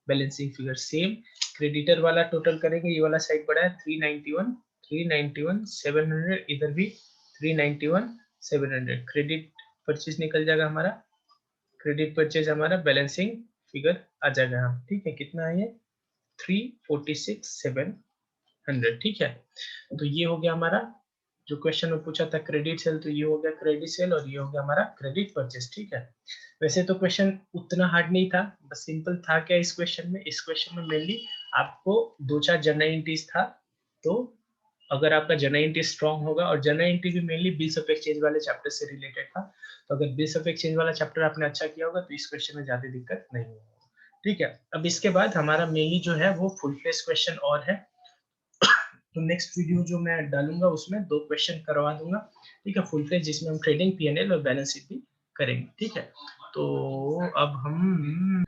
बैलेंसिंग फिगर। सेम क्रेडिटर वाला टोटल करेंगे, ये वाला साइड बड़ा है 391,700, इधर भी 391,700। क्रेडिट परचेज निकल जाएगा हमारा, क्रेडिट परचेज हमारा बैलेंसिंग फिगर आ जाएगा, हम ठीक है। कितना है ये, 346,700, ठीक है। तो ये हो गया हमारा जो क्वेश्चन में पूछा था क्रेडिट सेल, तो ये हो गया क्रेडिट सेल और ये हो गया हमारा क्रेडिट परचेस, ठीक है। वैसे तो क्वेश्चन उतना हार्ड नहीं था, बस सिंपल था। क्या इस क्वेश्चन में, इस क्वेश्चन में मेनली आपको 2-4 जनरल एंट्रीज था। तो अगर आपका जनरल एंट्री स्ट्रांग होगा, और जनरल एंट्री भी मेनली बिल्स ऑफ एक्सचेंज वाले चैप्टर से रिलेटेड था, तो अगर बिल्स ऑफ एक्सचेंज वाला चैप्टर आपने अच्छा किया होगा तो इस क्वेश्चन में ज्यादा दिक्कत नहीं होगी, ठीक है। अब इसके बाद हमारा मेनली जो है वो फुल फ्लेज क्वेश्चन और है। तो नेक्स्ट वीडियो जो मैं डालूंगा उसमें 2 क्वेश्चन करवा दूंगा, ठीक है, फुल फ्लेज, जिसमें हम ट्रेडिंग, P&L और बैलेंस शीट भी करेंगे, ठीक है। तो अब हम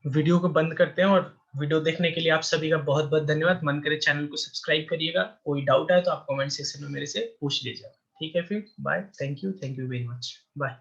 वीडियो को बंद करते हैं, और वीडियो देखने के लिए आप सभी का बहुत बहुत धन्यवाद। मन करे चैनल को सब्सक्राइब करिएगा, कोई डाउट है तो आप कमेंट सेक्शन में मेरे से पूछ लीजिएगा, ठीक है। फिर bye, thank you very much, bye.